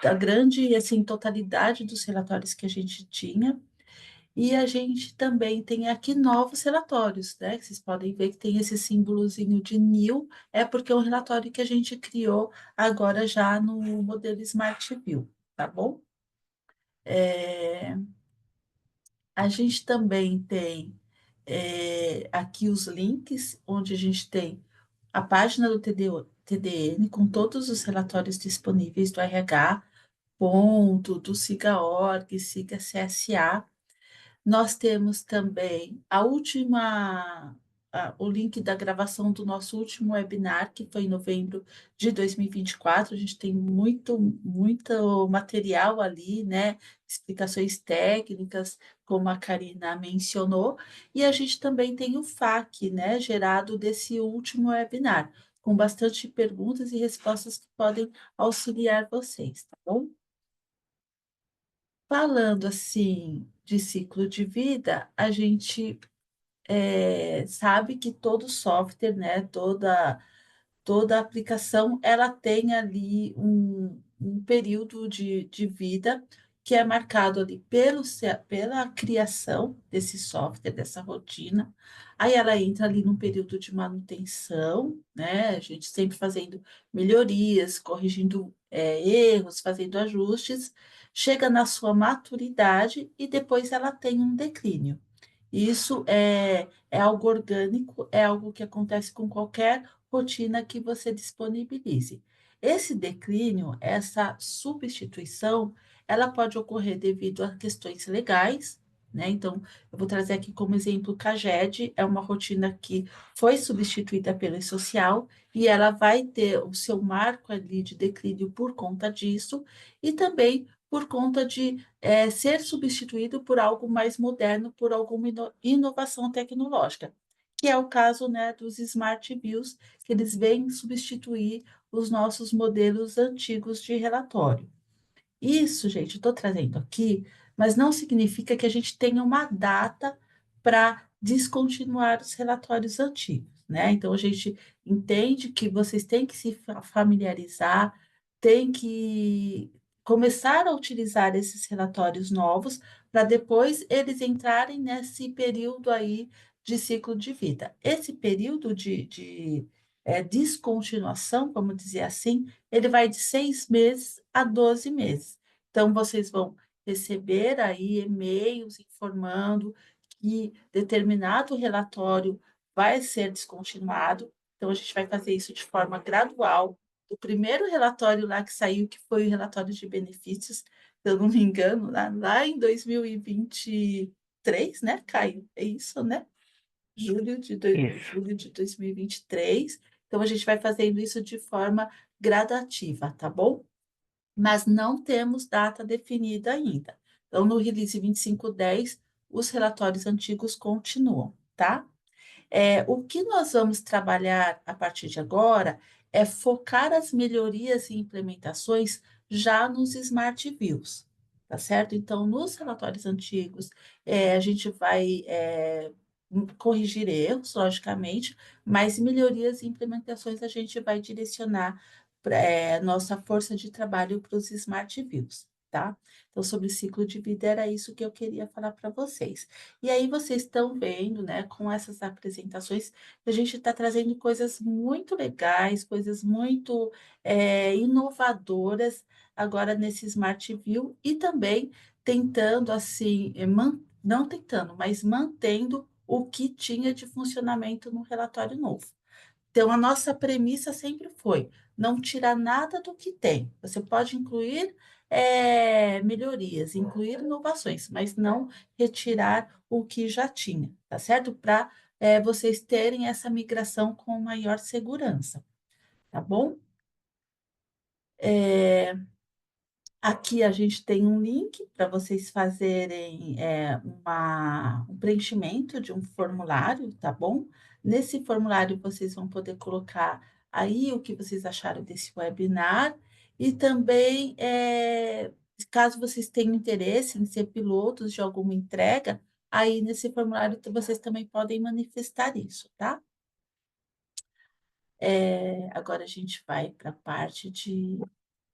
da grande, assim, totalidade dos relatórios que a gente tinha. E a gente também tem aqui novos relatórios, né? Vocês podem ver que tem esse símbolozinho de new, é porque é um relatório que a gente criou agora já no modelo Smart View, tá bom? A gente também tem aqui os links, onde a gente tem a página do TDN com todos os relatórios disponíveis do RH, ponto, do SIGA.org, SIGA CSA. Nós temos também o link da gravação do nosso último webinar, que foi em novembro de 2024. A gente tem muito material ali, né? Explicações técnicas, como a Karina mencionou, e a gente também tem o FAQ, né? Gerado desse último webinar. com bastante perguntas e respostas que podem auxiliar vocês, tá bom? Falando assim de ciclo de vida, a gente sabe que todo software, né, toda aplicação, ela tem ali um período de vida que é marcado ali pela criação desse software, dessa rotina. Aí ela entra ali num período de manutenção, né? A gente sempre fazendo melhorias, corrigindo erros, fazendo ajustes, chega na sua maturidade e depois ela tem um declínio. Isso é algo orgânico, é algo que acontece com qualquer rotina que você disponibilize. Esse declínio, essa substituição, ela pode ocorrer devido a questões legais, né? Então, eu vou trazer aqui como exemplo o CAGED, é uma rotina que foi substituída pela social e ela vai ter o seu marco ali de declínio por conta disso e também por conta de ser substituído por algo mais moderno, por alguma inovação tecnológica, que é o caso, né, dos Smart Views, que eles vêm substituir os nossos modelos antigos de relatório. Isso, gente, estou trazendo aqui, mas não significa que a gente tenha uma data para descontinuar os relatórios antigos, né? Então, a gente entende que vocês têm que se familiarizar, têm que começar a utilizar esses relatórios novos para depois eles entrarem nesse período aí de ciclo de vida. Esse período de descontinuação, vamos dizer assim, ele vai de 6 meses a 12 meses. Então, vocês vão receber aí e-mails informando que determinado relatório vai ser descontinuado. Então, a gente vai fazer isso de forma gradual. O primeiro relatório lá que saiu, que foi o relatório de benefícios, se eu não me engano, lá em 2023, né, Caio? É isso, né? Isso. Julho de 2023. Então, a gente vai fazendo isso de forma gradativa, tá bom? Mas não temos data definida ainda. Então, no release 2510, os relatórios antigos continuam, tá? O que nós vamos trabalhar a partir de agora é focar as melhorias e implementações já nos Smart Views, tá certo? Então, nos relatórios antigos, a gente vai corrigir erros, logicamente, mas melhorias e implementações a gente vai direcionar nossa força de trabalho para os Smart Views, tá? Então, sobre o ciclo de vida, era isso que eu queria falar para vocês. E aí vocês estão vendo, né, com essas apresentações, que a gente está trazendo coisas muito legais, coisas muito inovadoras agora nesse Smart View e também tentando, assim, não tentando, mas mantendo o que tinha de funcionamento no relatório novo. Então, a nossa premissa sempre foi não tirar nada do que tem. Você pode incluir melhorias, incluir inovações, mas não retirar o que já tinha, tá certo? Para vocês terem essa migração com maior segurança, tá bom? Aqui a gente tem um link para vocês fazerem um preenchimento de um formulário, tá bom? Nesse formulário vocês vão poder colocar aí o que vocês acharam desse webinar e também, caso vocês tenham interesse em ser pilotos de alguma entrega, aí nesse formulário vocês também podem manifestar isso, tá? Agora a gente vai para a parte de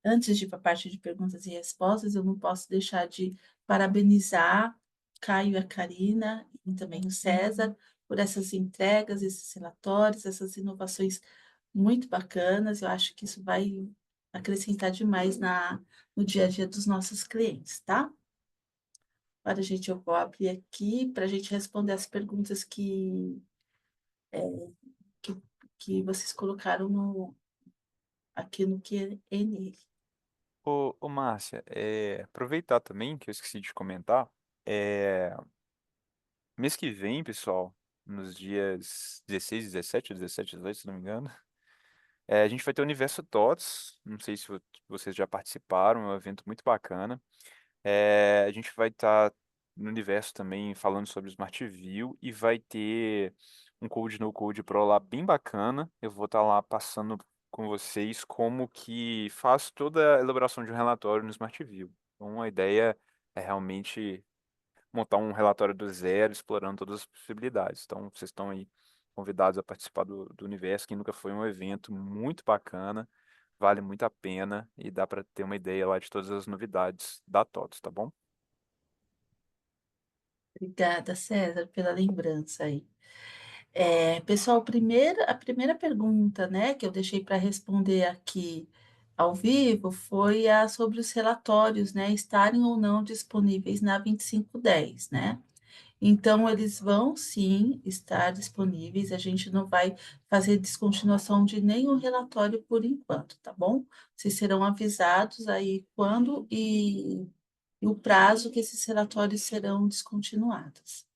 Antes de ir para a parte de perguntas e respostas, eu não posso deixar de parabenizar Caio e a Karina e também o César por essas entregas, esses relatórios, essas inovações muito bacanas. Eu acho que isso vai acrescentar demais no dia a dia dos nossos clientes, tá? Agora, gente, eu vou abrir aqui para a gente responder as perguntas que, que vocês colocaram aqui no Q&A. Ô, Márcia, aproveitar também, que eu esqueci de comentar, é, mês que vem, pessoal, nos dias 16, 17, 17, 18, se não me engano, a gente vai ter o Universo TOTS, não sei se vocês já participaram, é um evento muito bacana. A gente vai estar no universo também falando sobre Smart View e vai ter um Code no Code Pro lá bem bacana. Eu vou estar lá passando com vocês como que faz toda a elaboração de um relatório no Smart View. Então a ideia é realmente montar um relatório do zero, explorando todas as possibilidades. Então vocês estão aí convidados a participar do universo, que nunca foi um evento muito bacana, vale muito a pena e dá para ter uma ideia lá de todas as novidades da TOTS, tá bom? Obrigada, César, pela lembrança aí. Pessoal, a primeira pergunta, né, que eu deixei para responder aqui ao vivo foi a sobre os relatórios, né, estarem ou não disponíveis na 2510, né? Então, eles vão sim estar disponíveis, a gente não vai fazer descontinuação de nenhum relatório por enquanto, tá bom? Vocês serão avisados aí quando e o prazo que esses relatórios serão descontinuados.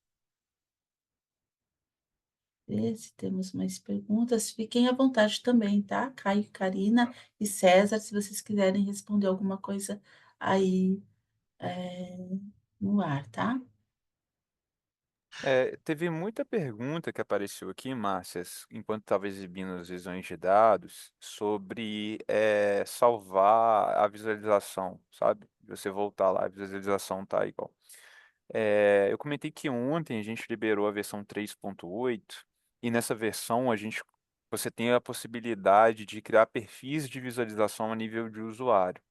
Se temos mais perguntas, fiquem à vontade também, tá? Caio, Karina e César, se vocês quiserem responder alguma coisa aí é, no ar, tá? Teve muita pergunta que apareceu aqui, Márcia, enquanto estava exibindo as visões de dados, sobre salvar a visualização, sabe? Você voltar lá, a visualização tá igual. Eu comentei que ontem a gente liberou a versão 3.8 e nessa versão você tem a possibilidade de criar perfis de visualização a nível de usuário.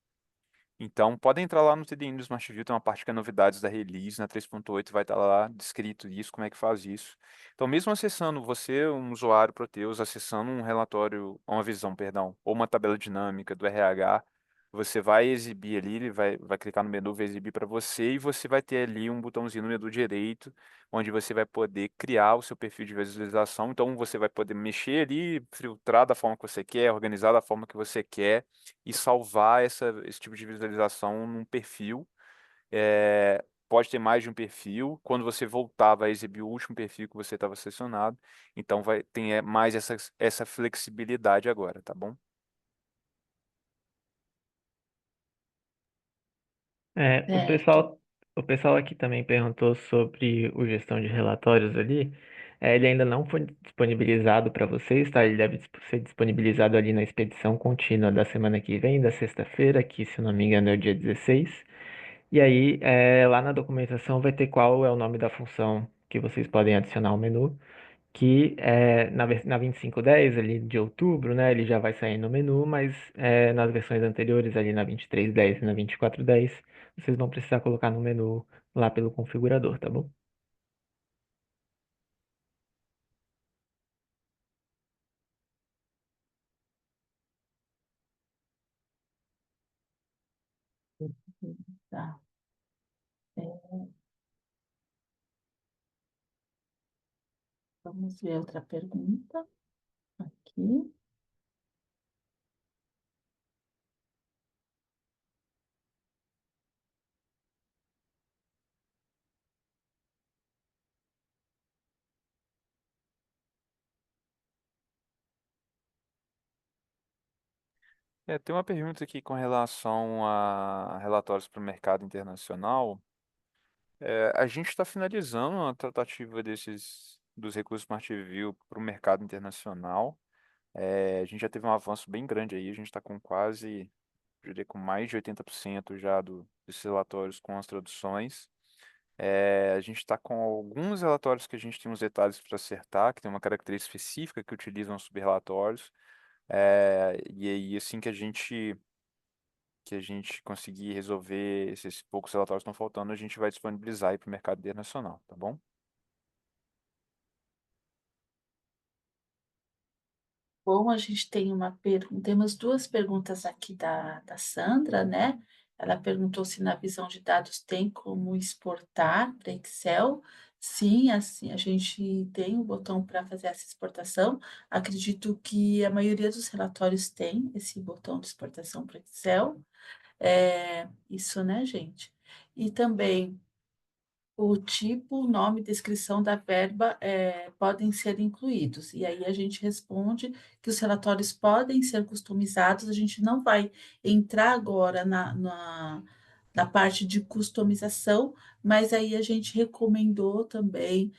Então, podem entrar lá no TDN do Smart View, tem uma parte que é novidades da release, na 3.8 vai estar lá descrito isso, como é que faz isso. Então, mesmo acessando, você, um usuário Proteus, acessando um relatório, uma visão, perdão, ou uma tabela dinâmica do RH, você vai exibir ali, ele vai clicar no menu, vai exibir para você, e você vai ter ali um botãozinho no menu direito, onde você vai poder criar o seu perfil de visualização. Então, você vai poder mexer ali, filtrar da forma que você quer, organizar da forma que você quer e salvar esse tipo de visualização num perfil. Pode ter mais de um perfil. Quando você voltar, vai exibir o último perfil que você estava selecionado. Então vai tem mais essa flexibilidade agora, tá bom? É, Certo. o pessoal aqui também perguntou sobre o gestão de relatórios ali. Ele ainda não foi disponibilizado para vocês, tá? Ele deve ser disponibilizado ali na expedição contínua da semana que vem, da sexta-feira, que se eu não me engano é o dia 16. E aí, lá na documentação vai ter qual é o nome da função que vocês podem adicionar ao menu, que na 2510 ali de outubro, né, ele já vai sair no menu, mas nas versões anteriores, ali na 2310 e na 2410, vocês vão precisar colocar no menu lá pelo configurador, tá bom? Tá. É, vamos ver outra pergunta aqui. Tem uma pergunta aqui com relação a relatórios para o mercado internacional. A gente está finalizando a tratativa dos recursos Smart View para o mercado internacional. A gente já teve um avanço bem grande aí, a gente está com quase, eu diria, com mais de 80% já desses relatórios com as traduções. A gente está com alguns relatórios que a gente tem uns detalhes para acertar, que tem uma característica específica que utilizam subrelatórios. E aí, assim que a gente conseguir resolver esses poucos relatórios que estão faltando, a gente vai disponibilizar aí para o mercado internacional, tá bom? Bom, a gente tem temos duas perguntas aqui da Sandra, né? Ela perguntou se na visão de dados tem como exportar para Excel. Sim, assim, a gente tem o botão para fazer essa exportação. Acredito que a maioria dos relatórios tem esse botão de exportação para Excel. Isso, né, gente? E também o tipo, nome, descrição da verba podem ser incluídos. E aí a gente responde que os relatórios podem ser customizados. A gente não vai entrar agora na parte de customização, mas aí a gente recomendou também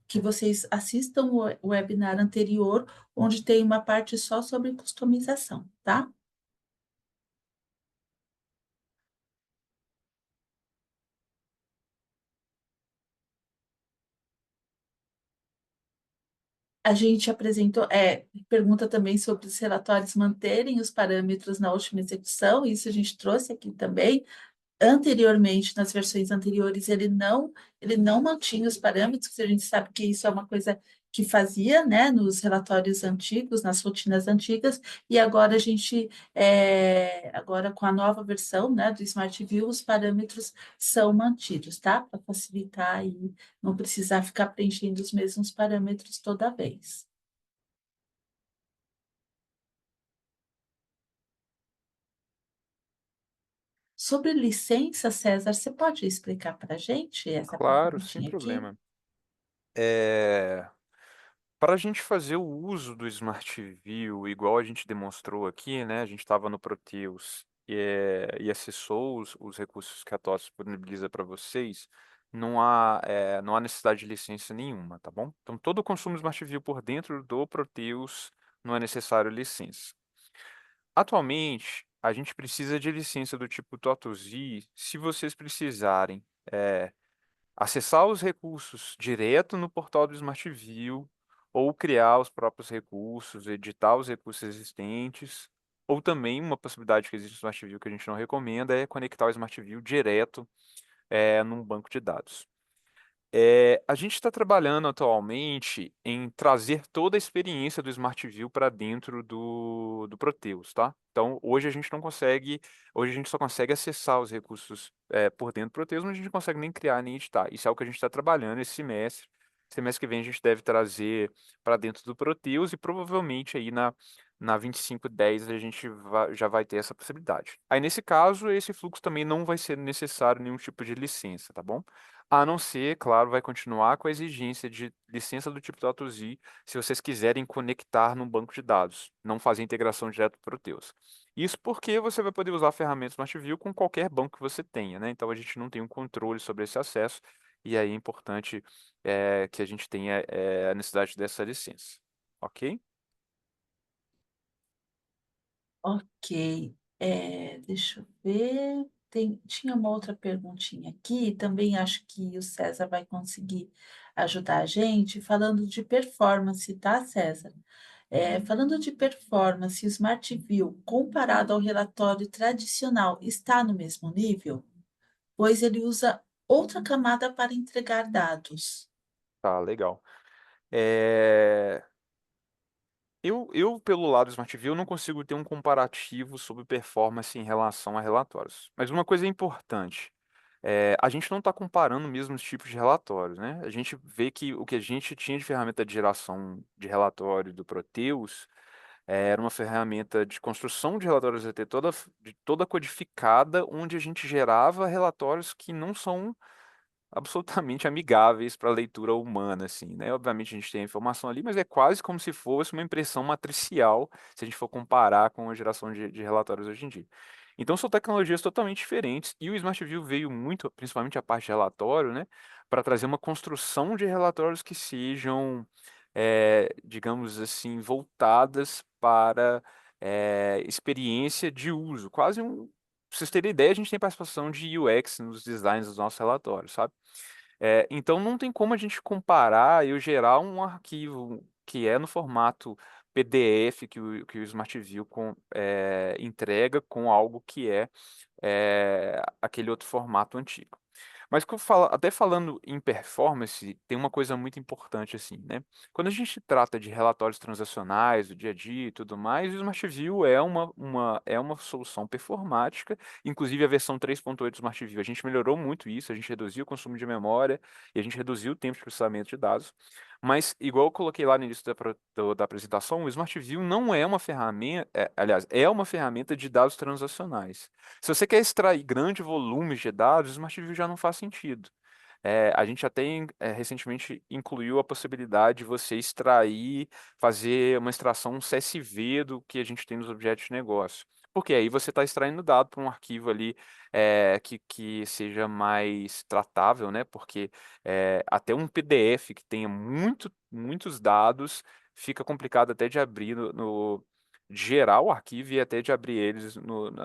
que vocês assistam o webinar anterior, onde tem uma parte só sobre customização, tá? A gente apresentou, pergunta também sobre os relatórios manterem os parâmetros na última execução, isso a gente trouxe aqui também. Anteriormente, nas versões anteriores, ele não mantinha os parâmetros, a gente sabe que isso é uma coisa que fazia, né, nos relatórios antigos, nas rotinas antigas, e agora agora com a nova versão, né, do Smart View, os parâmetros são mantidos, tá? Para facilitar e não precisar ficar preenchendo os mesmos parâmetros toda vez. Sobre licença, César, você pode explicar para a gente essa Claro, sem perguntinha aqui? problema. É, Para a gente fazer o uso do Smart View, igual a gente demonstrou aqui, né? A gente estava no Proteus e acessou os recursos que a TOTS disponibiliza para vocês. Não há necessidade de licença nenhuma, tá bom? Então, todo o consumo Smart View por dentro do Proteus não é necessário licença. Atualmente, a gente precisa de licença do tipo TOTOSI se vocês precisarem acessar os recursos direto no portal do Smart View, ou criar os próprios recursos, editar os recursos existentes, ou também uma possibilidade que existe no Smart View que a gente não recomenda é conectar o Smart View direto num banco de dados. A gente está trabalhando atualmente em trazer toda a experiência do Smart View para dentro do Proteus, tá? Então, hoje a gente só consegue acessar os recursos por dentro do Proteus, mas a gente não consegue nem criar nem editar. Isso é o que a gente está trabalhando esse semestre. Semestre que vem a gente deve trazer para dentro do Proteus e provavelmente aí na 2510 a gente já vai ter essa possibilidade. Aí, nesse caso, esse fluxo também não vai ser necessário nenhum tipo de licença, tá bom? A não ser, claro, vai continuar com a exigência de licença do tipo .z se vocês quiserem conectar num banco de dados, não fazer integração direto para o Proteus. Isso porque você vai poder usar a ferramenta Smart View com qualquer banco que você tenha, né? Então a gente não tem um controle sobre esse acesso e aí é importante que a gente tenha a necessidade dessa licença, ok? Ok, deixa eu ver. Tinha uma outra perguntinha aqui, também acho que o César vai conseguir ajudar a gente, falando de performance, tá, César? Falando de performance, o Smart View, comparado ao relatório tradicional, está no mesmo nível? Pois ele usa outra camada para entregar dados. Tá, legal. É, pelo lado do Smart View, não consigo ter um comparativo sobre performance em relação a relatórios. Mas uma coisa importante, a gente não está comparando mesmo os tipos de relatórios, né? A gente vê que o que a gente tinha de ferramenta de geração de relatório do Proteus era uma ferramenta de construção de relatórios ET toda codificada, onde a gente gerava relatórios que não são absolutamente amigáveis para a leitura humana, assim, né? Obviamente a gente tem a informação ali, mas é quase como se fosse uma impressão matricial, se a gente for comparar com a geração de relatórios hoje em dia. Então são tecnologias totalmente diferentes e o Smart View veio muito, principalmente a parte de relatório, né, para trazer uma construção de relatórios que sejam, digamos assim, voltadas para experiência de uso, quase um. Pra vocês terem ideia, a gente tem participação de UX nos designs dos nossos relatórios, sabe? Então não tem como a gente comparar eu gerar um arquivo que é no formato PDF que o Smart View entrega com algo que é aquele outro formato antigo. Mas até falando em performance, tem uma coisa muito importante assim, né? Quando a gente trata de relatórios transacionais do dia a dia e tudo mais, o Smart View é uma solução performática. Inclusive a versão 3.8 do Smart View, a gente melhorou muito isso, a gente reduziu o consumo de memória e a gente reduziu o tempo de processamento de dados. Mas, igual eu coloquei lá no início da apresentação, o Smart View não é uma ferramenta, aliás, é uma ferramenta de dados transacionais. Se você quer extrair grandes volumes de dados, o Smart View já não faz sentido. A gente até recentemente incluiu a possibilidade de você extrair, fazer uma extração CSV do que a gente tem nos objetos de negócio. Porque aí você está extraindo dado para um arquivo ali que seja mais tratável, né? Porque até um PDF que tenha muitos dados fica complicado até de abrir de gerar o arquivo e até de abrir eles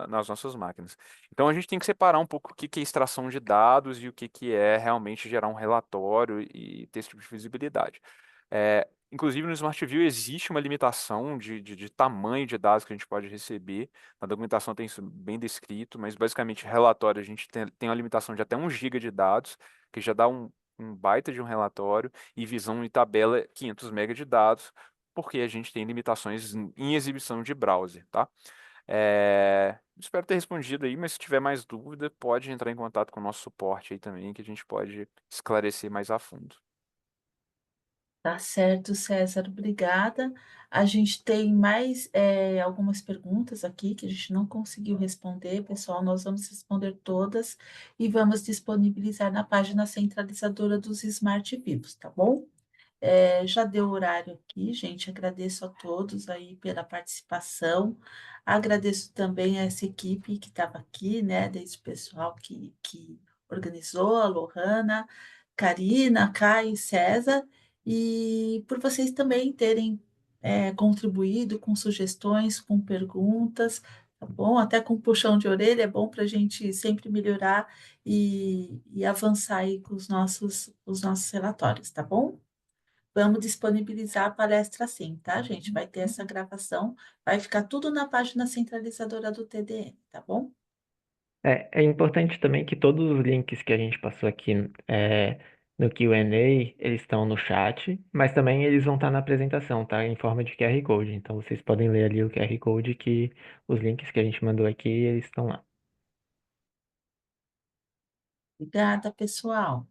nas nossas máquinas. Então a gente tem que separar um pouco o que que é extração de dados e o que que é realmente gerar um relatório e ter esse tipo de visibilidade. Inclusive no Smart View existe uma limitação de tamanho de dados que a gente pode receber. Na documentação tem isso bem descrito, mas basicamente relatório a gente tem uma limitação de até 1 GB de dados, que já dá um baita de um relatório, e visão e tabela 500 MB de dados, porque a gente tem limitações em exibição de browser, tá? Espero ter respondido aí, mas se tiver mais dúvida, pode entrar em contato com o nosso suporte aí também, que a gente pode esclarecer mais a fundo. Tá certo, César, obrigada. A gente tem mais algumas perguntas aqui que a gente não conseguiu responder, pessoal. Nós vamos responder todas e vamos disponibilizar na página centralizadora dos Smart Vivos, tá bom? Já deu o horário aqui, gente. Agradeço a todos aí pela participação. Agradeço também a essa equipe que estava aqui, né? Desse pessoal que organizou, a Lohana, Karina, Caio e César, e por vocês também terem contribuído com sugestões, com perguntas, tá bom? Até com puxão de orelha, é bom para a gente sempre melhorar e avançar aí com os nossos relatórios, tá bom? Vamos disponibilizar a palestra sim, tá, gente? Vai ter essa gravação, vai ficar tudo na página centralizadora do TDM, tá bom? É importante também que todos os links que a gente passou aqui no Q&A, eles estão no chat, mas também eles vão estar na apresentação, tá? Em forma de QR Code. Então vocês podem ler ali o QR Code que os links que a gente mandou aqui, eles estão lá. Obrigada, pessoal.